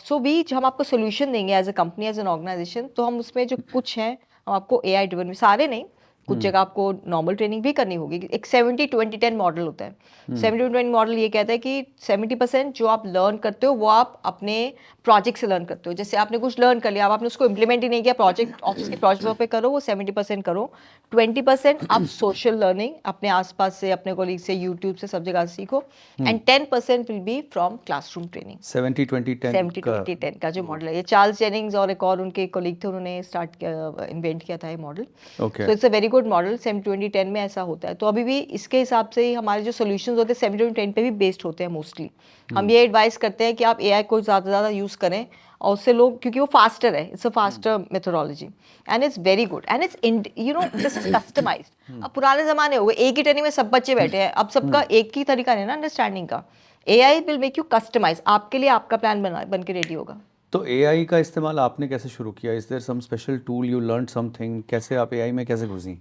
so we, हम आपको सोल्यूशन देंगे as a company, as an organization. तो हम उसमें जो कुछ हैं, हम आपको AI ड्रिवन, सारे नहीं, कुछ जगह आपको नॉर्मल ट्रेनिंग भी करनी होगी. एक 70-20-10 मॉडल होता है. 70-20 मॉडल ये कहता है कि 70% जो आप लर्न करते हो वो आप अपने प्रोजेक्ट से लर्न करते हो. जैसे आपने कुछ लर्न कर लिया, अब आपने उसको इम्प्लीमेंट ही नहीं किया, प्रोजेक्ट ऑफिस के प्रोजेक्ट पे करो, वो 70% करो. 20% आप सोशल लर्निंग अपने आसपास से, अपने कोलीग से, यूट्यूब से, सब जगह से सीखो. And 10% will be from classroom training. 70-20-10 70-20-10 का जो मॉडल है, ये चार्ल्स जेनिंग्स और एक और उनके कोलीग थे, उन्होंने स्टार्ट किया, इन्वेंट किया था ये model. Okay. So it's a very good model. 70-20-10 में ऐसा होता है. तो अभी भी इसके हिसाब से ही हमारे जो सोल्यूशंस होते हैं 70-20-10 पे भी बेस्ड होते हैं मोस्टली. हम ये एडवाइस करते हैं कि आप AI को ज़्यादा से ज़्यादा यूज़ करें, और उससे लोग, क्योंकि वो फास्टर है, it's a faster methodology and it's very good and it's, you know, this is customized. अब पुराने ज़माने हो गए, एक ही ट्रेनिंग में सब बच्चे बैठे हैं, अब सबका एक ही तरीका है ना अंडरस्टैंडिंग का. AI will make you customize, आपके लिए आपका प्लान बन के रेडी होगा. तो AI का इस्तेमाल आपने कैसे शुरू किया? Is there some special tool you learn something? कैसे आप AI में कैसे घुसी?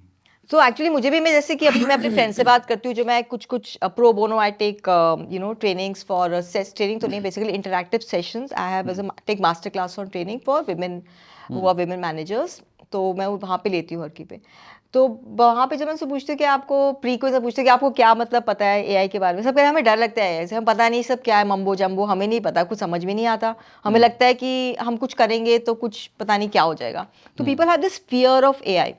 सो एक्चुअली मुझे भी, मैं जैसे कि अभी मैं अपने फ्रेंड से बात करती हूँ, जो मैं कुछ pro bono, I take you know trainings for training तो नहीं, basically interactive sessions. I have as a tech master class on training for women who are women managers. तो मैं वहाँ पे लेती हूँ हर की पे. तो वहाँ पे जब मैं उनसे पूछती हूँ कि आपको प्री क्विज में पूछते कि आपको क्या मतलब पता है AI के बारे में, सब कहते हैं हमें डर लगता है, ऐसे हम पता नहीं सब क्या है, मम्बो जम्बो, हमें नहीं पता, कुछ समझ में नहीं आता, हमें लगता है कि हम कुछ करेंगे तो कुछ पता नहीं क्या हो जाएगा. तो people have this fear of AI.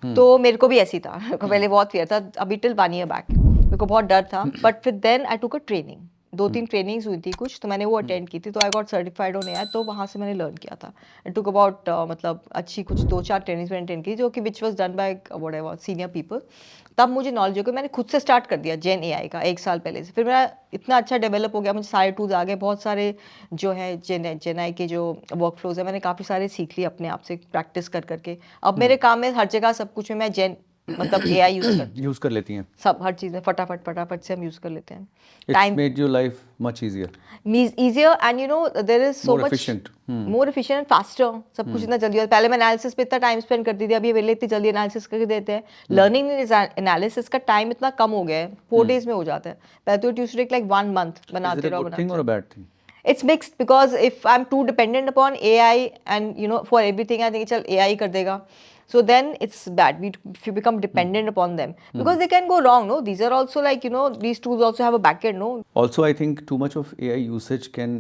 तो मेरे को भी ऐसी था, मेरे को पहले बहुत फियर था, अभी टिल 1 year बैक मेरे को बहुत डर था. बट फिर then I took a training, 2-3 trainings हुई थी कुछ, तो मैंने वो अटेंड की थी. तो I got certified on AI. तो वहाँ से मैंने लर्न किया था. इट टुक अबाउट मतलब अच्छी कुछ 2-4 ट्रेनिंग्स मैंने अटेंड की, जो कि which was done by whatever senior people. तब मुझे नॉलेज हो गया. मैंने खुद से स्टार्ट कर दिया जेन AI का 1 साल पहले से. फिर मेरा इतना अच्छा डेवलप हो गया, मुझे सारे टूल्स आ गए, बहुत सारे जो है जेन AI के जो वर्क फ्लोज है, मैंने काफ़ी सारे सीख लिए अपने आप से प्रैक्टिस कर करके. अब मेरे काम में हर जगह सब कुछ में मैं जेन मतलब AI यूज करते हैं यूज़ कर लेती हैं. सब, हर चीज़ में फटाफट से हम यूज कर लेते हैं. It's time made your life much easier, easier, and there is so more much efficient. more efficient and faster. सब कुछ इतना जल्दी होता है. पहले मैं एनालिसिस पे इतना टाइम स्पेंड करती थी, अभी वेले इतनी जल्दी एनालिसिस करके देते हैं. लर्निंग एनालिसिस का टाइम इतना कम हो गया है, 4 days में हो जाता है. पहले तो Tuesday like 1 month Is it बनाते a रहो good thing or बनाते a रहो. bad thing? It's mixed, because if I'm too dependent upon AI and for everything I think चल AI कर देगा, so then it's bad. If you become dependent upon them, because they can go wrong. No, these are also like these tools also have a backend. No, Also, I think too much of AI usage can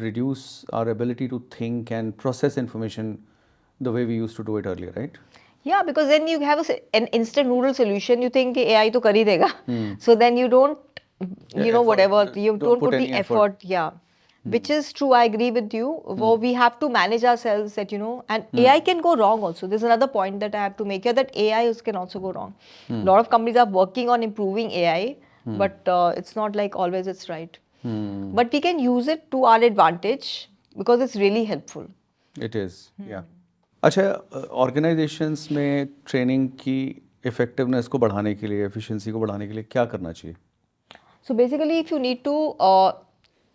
reduce our ability to think and process information the way we used to do it earlier, right? yeah, because then you have an instant noodle solution. You think कि AI तो कर ही देगा, so then you don't, Effort, whatever, you don't don't put put the any effort. effort. Yeah. Which is true, I agree with you. Well, we have to manage ourselves that, and AI can go wrong also. There's another point that I have to make here, that AI can also go wrong. A lot of companies are working on improving AI, but it's not like always it's right. But we can use it to our advantage because it's really helpful. It is, yeah. अच्छा, organisations में training की effectiveness को बढ़ाने के लिए, efficiency को बढ़ाने के लिए क्या करना चाहिए? So basically, if you need to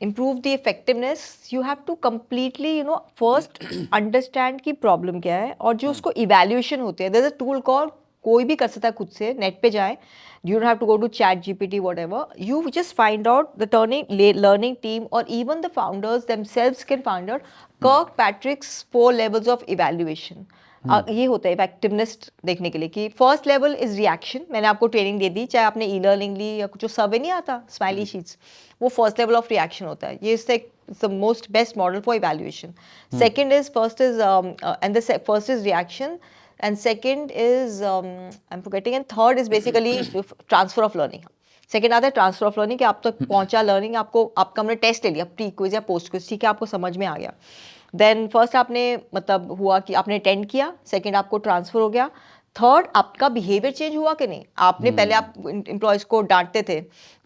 improve the effectiveness, you have to completely, first understand की problem क्या है, और जो उसको evaluation होते हैं. There's a tool called, कोई भी कर सकता है खुद से, नेट पे जाए. You don't have to go to ChatGPT, whatever. You just find out the learning team, or even the founders themselves can find out Kirkpatrick's 4 levels of evaluation. ये होता है इफेक्टिवनेस देखने के लिए कि फर्स्ट लेवल इज रिएक्शन. मैंने आपको training दे दी, चाहे आपने ई लर्निंग ली या कुछ, जो सर्वे नहीं आता स्माइली शीट्स, वो फर्स्ट लेवल ऑफ रिएक्शन होता है. ये is the most best model for evaluation. Second is first is and the first is reaction, and second is I'm forgetting, and third is basically transfer of learning. Second आता है transfer of learning, कि आप तक पहुंचा learning, आपका हमने test ले लिया, प्री क्विज या पोस्ट क्विज, ठीक है, आपको समझ में आ गया. देन फर्स्ट आपने मतलब हुआ कि आपने अटेंड किया, सेकेंड आपको ट्रांसफर हो गया, थर्ड आपका बिहेवियर चेंज हुआ कि नहीं. आपने पहले आप एम्प्लॉयज़ को डांटते थे,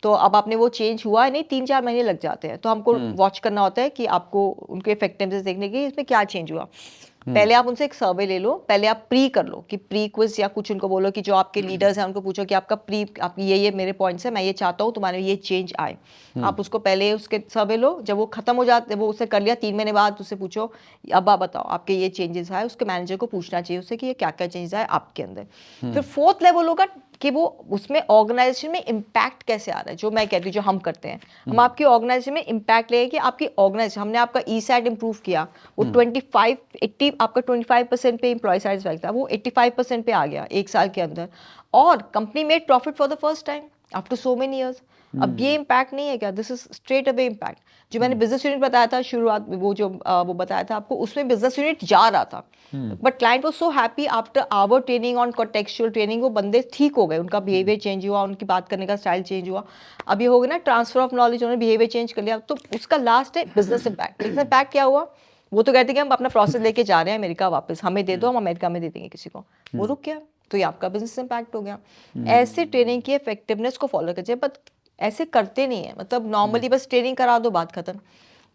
तो अब आपने वो चेंज हुआ है नहीं, 3-4 महीने लग जाते हैं. तो हमको वॉच करना होता है कि आपको उनके इफेक्टिवनेस देखने की, इसमें क्या चेंज हुआ. पहले आप उनसे एक सर्वे ले लो, पहले आप प्री कर लो कि प्री क्विज या कुछ उनको बोलो कि जो आपके लीडर्स हैं उनको पूछो कि आपका प्री, आप ये मेरे पॉइंट्स है, मैं ये चाहता हूँ तुम्हारे ये चेंज आए. आप उसको पहले उसके सर्वे लो, जब वो खत्म हो जाते, वो उससे कर लिया, 3 महीने बाद उससे पूछो अब आप बताओ आपके ये चेंजेस आए. उसके मैनेजर को पूछना चाहिए उससे कि ये क्या क्या चेंजेस आए आपके अंदर. फिर फोर्थ लेवल होगा कि वो उसमें ऑर्गेनाइजेशन में इम्पैक्ट कैसे आ रहा है. जो मैं कहती हूँ, जो हम करते हैं, हम आपकी ऑर्गेनाइजेशन में इम्पैक्ट लेंगे कि आपकी ऑर्गेनाइजेशन, हमने आपका ई सैट इंप्रूव किया, वो 25-80, आपका 25% पे एम्प्लॉय सेटिस्फैक्शन था, वो 85% पे आ गया 1 साल के अंदर, और company made profit for the first time after so many years. अब ये इम्पैक्ट नहीं है क्या? This is straight away impact. जो मैंने बिजनेस यूनिट बताया था शुरुआत में, वो जो वो बताया था आपको, उसमें बिजनेस यूनिट जा रहा था, but client was so happy after our training on contextual training, वो बंदे ठीक हो गए, उनका बिहेवियर चेंज हुआ, उनकी बात करने का स्टाइल चेंज हुआ. अब ये हो गया ना ट्रांसफर ऑफ नॉलेज, उन्होंने बिहेवियर चेंज कर लिया. तो उसका लास्ट है बिजनेस इम्पैक्ट. बिजनेस इम्पैक्ट क्या हुआ? वो तो कहते हैं कि हम अपना प्रोसेस लेके जा रहे हैं अमेरिका वापस, हमें दे दो, हम अमेरिका में दे देंगे किसी को. वो रुक गया, तो ये आपका बिजनेस इम्पैक्ट हो गया. ऐसे ट्रेनिंग की इफेक्टिवनेस को फॉलो कीजिए, बट ऐसे करते नहीं है. मतलब नॉर्मली बस ट्रेनिंग करा दो, बात खत्म.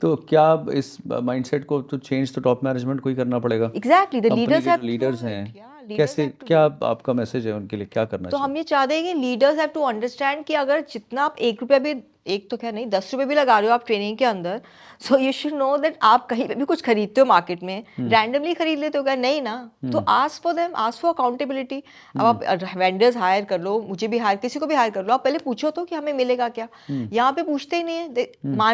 तो क्या इस माइंडसेट को तो चेंज तो टॉप मैनेजमेंट को ही करना पड़ेगा? एग्जैक्टली, द कंपनी लीडर्स के हैव जो लीडर्स हैं, लीडर्स कैसे, हैव टू. क्या आपका मैसेज है उनके लिए, क्या करना तो चाहिए? हम ये चाहते हैं कि लीडर्स हैव टू अंडरस्टैंड कि अगर जितना आप 1 रुपया भी, एक तो क्या नहीं, 10 रुपये भी लगा रहे हो आप ट्रेनिंग के अंदर, सो यू शुड नो दैट आप कहीं पे भी कुछ खरीदते हो मार्केट में, रैंडमली खरीद लेते हो क्या? नहीं ना. तो ask for them, ask for accountability. अब आप वेंडर्स हायर कर लो, मुझे भी हायर, किसी को भी हायर कर लो, आप पहले पूछो तो कि हमें मिलेगा क्या. यहाँ पे पूछते ही नहीं है,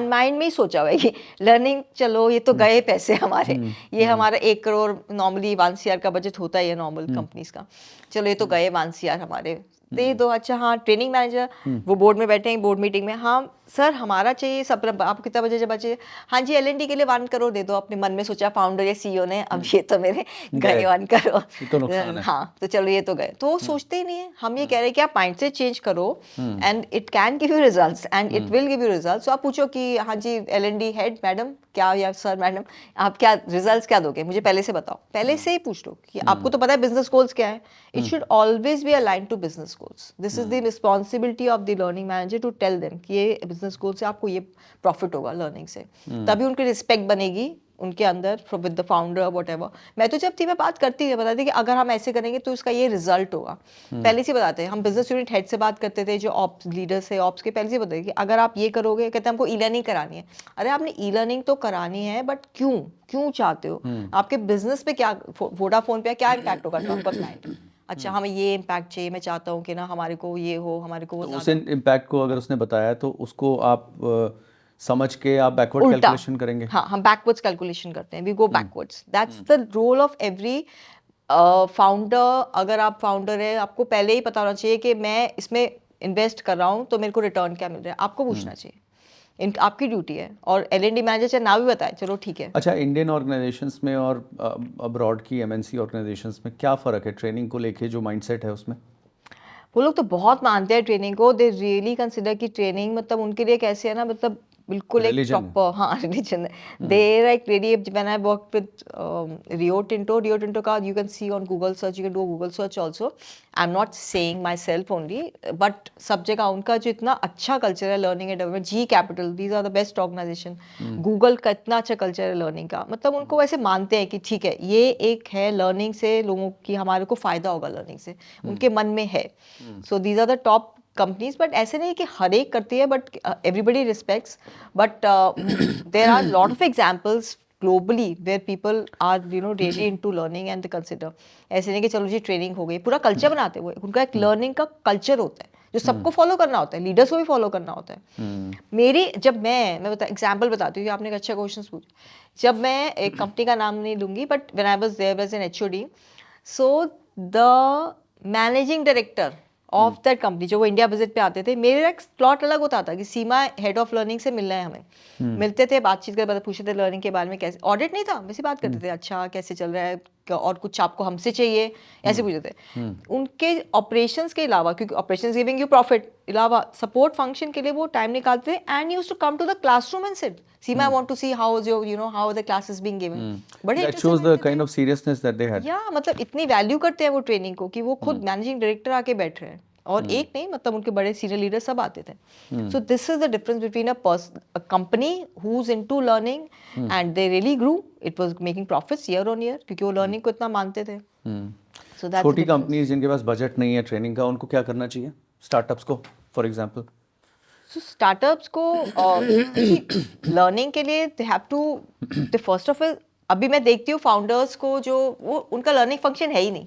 माइंड में ही सोचा हुआ है कि लर्निंग, चलो ये तो गए पैसे हमारे, ये हमारा 1 करोड़ नॉर्मली 1 CR का बजट होता है ये नॉर्मल कंपनीज का, चलो ये तो गए 1 CR हमारे, दे दो. अच्छा हाँ, ट्रेनिंग मैनेजर वो बोर्ड में बैठे हैं, बोर्ड मीटिंग में, हाँ सर हमारा चाहिए सब, आप कितना बजे जब चाहिए, हाँ जी L&D के लिए 1 करोड़ दे दो. अपने मन में सोचा फाउंडर या CEO ने, अब ये तो मेरे गए 1 करोड़, ये तो नुकसान है. हाँ तो चलो ये तो गए. तो वो सोचते ही नहीं है. हम ये कह रहे हैं कि आप माइंडसेट चेंज करो, and it can give you results, and it will give you results. तो आप पूछो कि हाँ जी L&D हेड मैडम क्या, या सर मैडम आप क्या रिजल्ट्स क्या दोगे, मुझे पहले से बताओ. पहले से ही पूछ लो कि आपको तो पता है बिजनेस गोल्स क्या है. It should always be align to business goals. This is the responsibility of the learning manager to tell them कि ये बिजनेस गोल से आपको ये प्रॉफिट होगा लर्निंग से. तभी उनकी रिस्पेक्ट बनेगी उनके अंदर विद द फाउंडर व्हाटएवर। मैं तो जब थी मैं बात करती थी, बताती कि अगर हम ऐसे करेंगे तो इसका ये रिजल्ट होगा। पहले से बताते हैं, हम बिजनेस यूनिट हेड से बात करते थे, जो ऑप्स लीडर्स है ऑप्स के, पहले से बताते कि अगर आप ये करोगे, कहते हैं हमको ई लर्निंग करानी है। अरे आपने ई लर्निंग तो करानी है, बट क्यों क्यों चाहते हो? आपके बिजनेस पे क्या, वोडाफोन पे क्या इम्पैक्ट होगा आपका क्लाइंट? अच्छा हमें ये इम्पैक्ट चाहिए, मैं चाहता हूँ कि ना हमारे को ये हो, हमारे को वो तो उस ज़्यादा इम्पैक्ट को अगर उसने बताया तो उसको आप समझ के आप बैकवर्ड उल्टा। कैलकुलेशन करेंगे। हाँ, हम बैकवर्ड्स कैलकुलेशन करते हैं, we go backwards. That's the role of every founder. अगर आप फाउंडर है, आपको पहले ही पता होना चाहिए कि मैं इसमें इन्वेस्ट कर रहा हूँ तो मेरे को रिटर्न क्या मिल रहा है, आपको पूछना चाहिए। आपकी ड्यूटी है। और एल&डी मैनेजर चाहे ना भी बताए, चलो ठीक है। अच्छा, इंडियन ऑर्गेनाइजेशंस में और अब्रॉड की एमएनसी ऑर्गेनाइजेशंस में क्या फ़र्क है ट्रेनिंग को लेके, जो माइंडसेट है उसमें? वो लोग तो बहुत मानते हैं ट्रेनिंग को, दे रियली कंसिडर कि ट्रेनिंग मतलब उनके लिए कैसे है ना, मतलब बिल्कुल एक रिलीजन है। प्रॉपर, हाँ रिलीजन है। They like really, when I work with Rio Tinto का, you can see on Google search, you can do Google search also. I am not saying myself only, but सब जगह उनका जो इतना अच्छा culture है learning and development, G capital, these are the best organisation. Google का इतना अच्छा कल्चर है लर्निंग का, मतलब उनको वैसे मानते हैं कि ठीक है ये एक है, लर्निंग से लोगों की हमारे को फायदा होगा, लर्निंग से उनके मन में है। So these are the top companies. But ऐसे नहीं कि हर एक करती है, but everybody respects. But there are lot of examples globally where people are really into learning and they consider, ऐसे नहीं कि चलो जी ट्रेनिंग हो गई, पूरा कल्चर बनाते हुए उनका एक लर्निंग का कल्चर होता है जो सबको फॉलो करना होता है, लीडर्स को भी फॉलो करना होता है। मेरी जब मैं बता एग्जाम्पल बताती हूँ, आपने एक अच्छा क्वेश्चन पूछा। जब मैं एक कंपनी का नाम नहीं लूंगी, but when I was there as an HOD, so the managing director of that company, जो वो इंडिया विजिट पे आते थे, मेरा एक स्लॉट अलग होता था कि सीमा हेड ऑफ लर्निंग से मिलना है हमें। मिलते थे, बातचीत कर, पूछते थे लर्निंग के बारे में, कैसे ऑडिट नहीं था, वैसे बात करते थे, अच्छा कैसे चल रहा है, और कुछ आपको हमसे चाहिए, ऐसे पूछते थे। उनके ऑपरेशंस के अलावा, क्योंकि ऑपरेशंस गिविंग यू प्रॉफिट, अलावा सपोर्ट फंक्शन के लिए वो टाइम निकालते थे, and used to come to the classroom and sit, Seema I want to see how is your how the classes being given. बड़े दैट इंटरेस्ट से शोज द बैठते थे। Kind of seriousness that they had. या मतलब इतनी value करते हैं वो ट्रेनिंग को कि वो खुद मैनेजिंग डायरेक्टर आके बैठ रहे हैं, और एक नहीं, मतलब उनके बड़े सीनियर लीडर सब आते थे। So this is the difference between a company who is into learning and they really grew, it was making profits year on year, क्योंकि वो लर्निंग को इतना मानते थे। सो दैट्स द छोटी डिफरेंस। कंपनीज जिनके पास बजट नहीं है ट्रेनिंग का, उनको क्या करना चाहिए, स्टार्टअप्स को फॉर एग्जांपल? सो स्टार्टअप्स को लर्निंग के लिए they have to, the first of all, अभी मैं देखती हूँ फाउंडर्स को जो वो उनका लर्निंग फंक्शन है ही नहीं,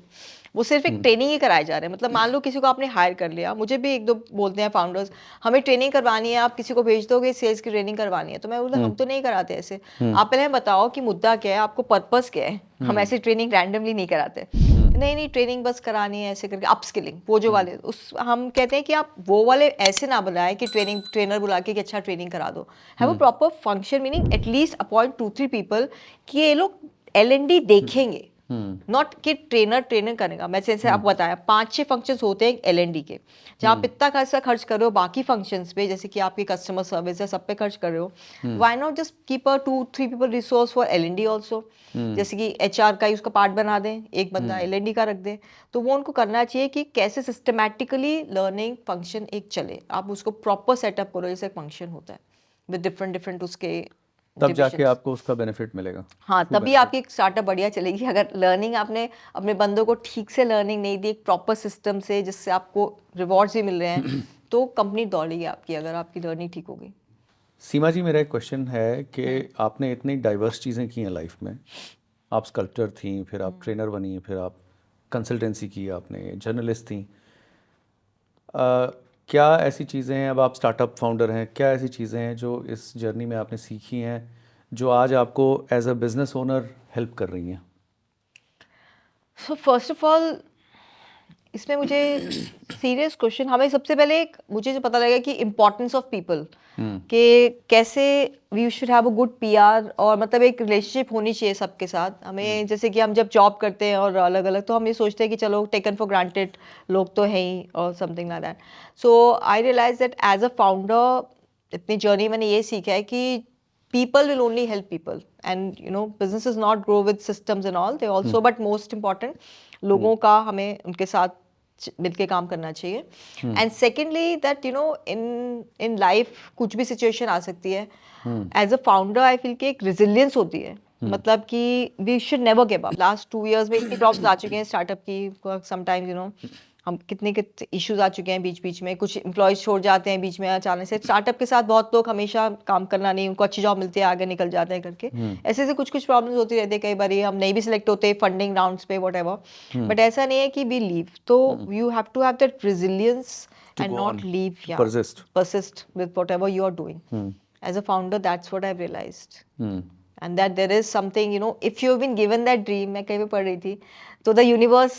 वो सिर्फ एक ट्रेनिंग ही कराए जा रहे हैं। मतलब मान लो किसी को आपने हायर कर लिया, मुझे भी एक दो बोलते हैं फाउंडर्स, हमें ट्रेनिंग करवानी है, आप किसी को भेज दोगे सेल्स की ट्रेनिंग करवानी है, तो मैं बोलता हम तो नहीं कराते ऐसे। आप पहले बताओ कि मुद्दा क्या है, आपको पर्पस क्या है, हम ऐसे ट्रेनिंग रैंडमली नहीं कराते। नहीं नहीं, ट्रेनिंग बस करानी है ऐसे करके, अपस्किलिंग, वो जो वाले उस हम कहते हैं कि आप वो वाले ऐसे ना बुलाएं कि ट्रेनर बुला के कि अच्छा ट्रेनिंग करा दो। Have a proper function, meaning at least appoint 2-3 people कि ये लोग L&D देखेंगे, नॉट कि ट्रेनर करेगा। मैं जैसे आपको बताया 5-6 फंक्शंस होते हैं L&D के, जहाँ आप इतना पैसा खर्च कर रहे हो बाकी फंक्शंस पे, जैसे कि आपकी कस्टमर सर्विस है, सब पे खर्च कर रहे हो, why not just keep a 2-3 people resource for L&D also. जैसे कि HR का ही उसका पार्ट बना दें, एक बंदा L&D का रख दें, तो वो उनको करना चाहिए कि कैसे सिस्टमैटिकली लर्निंग फंक्शन एक चले, आप उसको प्रॉपर सेटअप करो जैसे फंक्शन होता है विद डिफरेंट उसके तब जाके डिविजन्स। आपको उसका बेनिफिट मिलेगा। हाँ, True तभी benefit. आपकी स्टार्टअप बढ़िया चलेगी। अगर लर्निंग आपने अपने बंदों को ठीक से लर्निंग नहीं दी, एक प्रॉपर सिस्टम से जिससे आपको रिवॉर्ड्स भी मिल रहे हैं, तो कंपनी दौड़ेगी आपकी, अगर आपकी लर्निंग ठीक होगी। सीमा जी, मेरा एक क्वेश्चन है कि आपने इतनी डाइवर्स चीज़ें की हैं लाइफ में, आप स्कल्प्टर थी, फिर आप ट्रेनर बनी, फिर आप कंसल्टेंसी की, आपने जर्नलिस्ट थी। क्या ऐसी चीज़ें हैं, अब आप स्टार्टअप फाउंडर हैं, क्या ऐसी चीज़ें हैं जो इस जर्नी में आपने सीखी हैं जो आज आपको as a business owner help कर रही हैं? सो फर्स्ट ऑफ ऑल, इसमें मुझे सीरियस क्वेश्चन, हमें सबसे पहले मुझे जो पता लगा कि इम्पोर्टेंस ऑफ पीपल, कि कैसे we should have a good PR, और मतलब एक रिलेशनशिप होनी चाहिए सबके साथ हमें। जैसे कि हम जब जॉब करते हैं और अलग अलग, तो हम ये सोचते हैं कि चलो टेकन फॉर ग्रांटेड, लोग तो हैं ही, और something like that. So I realize that as a founder इतनी जर्नी मैंने ये सीखा है कि people will only help people, and businesses not grow with systems and all, they also, but most important, लोगों का हमें उनके साथ मिलके काम करना चाहिए। And secondly that in life कुछ भी सिचुएशन आ सकती है, as a founder I feel कि एक रेजिलियंस होती है मतलब कि we should never give up. Last 2 years में इतनी प्रॉब्लम्स आ चुके हैं स्टार्टअप की, समटाइम्स हम कितने इश्यूज आ चुके हैं बीच बीच में, कुछ एम्प्लॉयज छोड़ जाते हैं बीच में अचानक से। स्टार्टअप के साथ बहुत लोग हमेशा काम करना नहीं, उनको अच्छी जॉब मिलती है, आगे निकल जाते हैं करके। ऐसे ऐसे कुछ कुछ प्रॉब्लम्स होती रहती है, कई बार हम नहीं भी सिलेक्ट होते फंडिंग राउंड्स पे वट एवर, बट ऐसा नहीं है कि वी लीव। तो you have to have that resilience and go not on, leave, to persist. persist with whatever you are doing. As a founder, that's what I've realized. Hmm. And that there is something, if you've been given that dream, मैं कहीं पे पढ़ रही थी, तो the universe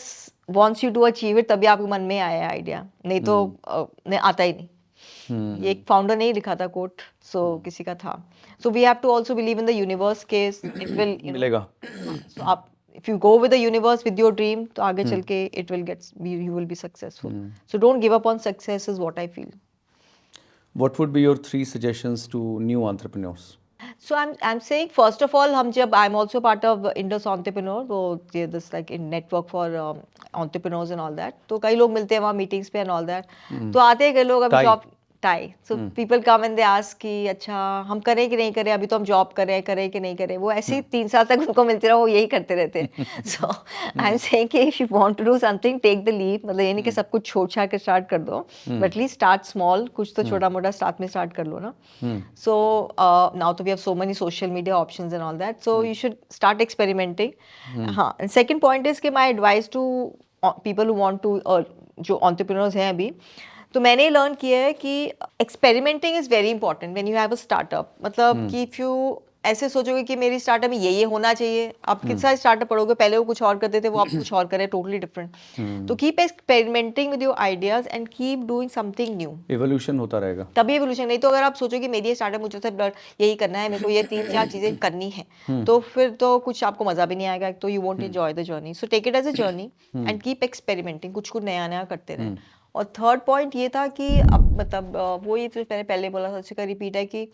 wants you to achieve it, तभी आपके मन में आया है आइडिया, नहीं तो नहीं आता ही नहीं। ये एक फाउंडर नहीं लिखा था कोट, सो किसी का था। So we have to also believe in the universe के इट विल मिलेगा। सो आप if you go with the universe with your dream, तो आगे चल के it will get, you will be successful. So don't give up on success is what I feel. What would be your 3 suggestions to new entrepreneurs? So I'm saying first of all, I'm also part of Indus Entrepreneur, वो this like in network for entrepreneurs and all that. तो कई लोग मिलते हैं वहाँ meetings पे and all that. तो आते हैं कई लोग अभी Thai. Job tie, so people come and they ask कि अच्छा हम करें कि नहीं करें, अभी तो हम जॉब करें कि नहीं करें। वो ऐसे ही 3 साल तक उनको मिलते रहो, वो यही करते रहते हैं। सो आई एम सेइंग कि if you want to do something, take the leap. मतलब ये नहीं कि सब कुछ छोड़ छाड़ के स्टार्ट कर दो, बट एटलीस्ट स्टार्ट स्मॉल, कुछ तो छोटा मोटा साथ में स्टार्ट कर लो ना। सो नाउ तो we have so many social media options and all that, so you should start experimenting. हाँ, एंड सेकंड पॉइंट इज कि my advice to people who want to, जो एंटरप्रेन्योर्स हैं अभी, तो मैंने ये लर्न किया है कि experimenting is very important when you have a startup. मतलब कि इफ़ यू ऐसे सोचोगे कि मेरी स्टार्टअप में ये होना चाहिए, आप किस सारे स्टार्टअप पढ़ोगे, पहले वो कुछ और करते थे, वो आप कुछ और करें, टोटली डिफरेंट। तो keep experimenting with your ideas and keep doing something new. Evolution होता रहेगा, तभी एवोल्यूशन। नहीं तो अगर आप सोचो कि मेरी ये स्टार्टअप, मुझे तो यही करना है, मेरे को ये 3-4 चीज़ें करनी है, तो फिर तो कुछ आपको मज़ा भी नहीं आएगा, तो you won't enjoy the journey. So take it as a journey and keep experimenting, कुछ कुछ नया नया करते रहें। और थर्ड पॉइंट ये था कि अब मतलब वो ये तो मैंने पहले बोला था, अच्छे का रिपीट है कि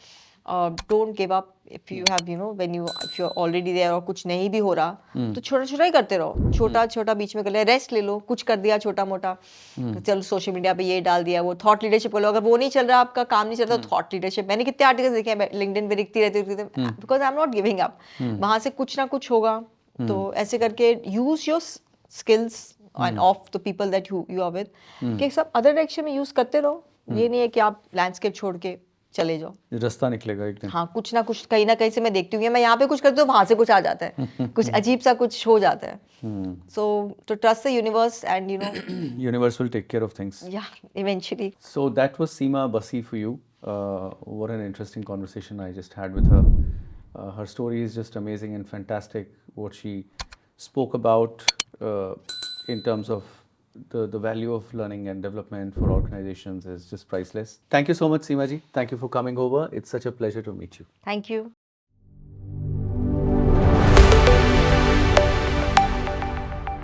don't give up. If you have when you if you are already there और कुछ नहीं भी हो रहा, तो छोटा छोटा ही करते रहो, छोटा छोटा बीच में कर लिया, रेस्ट ले लो, कुछ कर दिया छोटा मोटा। चलो सोशल मीडिया पे ये डाल दिया, वो थॉट लीडरशिप बोलो, अगर वो नहीं चल रहा, आपका काम नहीं चल रहा, तो थॉट लीडरशिप। मैंने कितने आर्टिकल्स देखे हैं लिंक्डइन पे, दिखती रहती because I am not giving up. वहां से कुछ ना कुछ होगा। तो ऐसे करके use your skills and of the people that you are with, कि सब अदर डायरेक्शन में यूज करते रहो। ये नहीं है कि आप लैंडस्केप छोड़ के चले जाओ, रास्ता निकलेगा एक दिन। हाँ, कुछ ना कुछ कहीं ना कहीं से मैं देखती हूँ, मैं यहाँ पे कुछ करती हूँ, वहां से कुछ आ जाता है, कुछ अजीब सा कुछ हो जाता है। सो तो trust the universe and Universe will take care of things. या eventually. So that was Seema Basi for you. What an interesting conversation I just had with her. Her story is just amazing and fantastic. What she spoke about in terms of the value of learning and development for organizations is just priceless. Thank you so much, Seema ji. Thank you for coming over. It's such a pleasure to meet you. Thank you.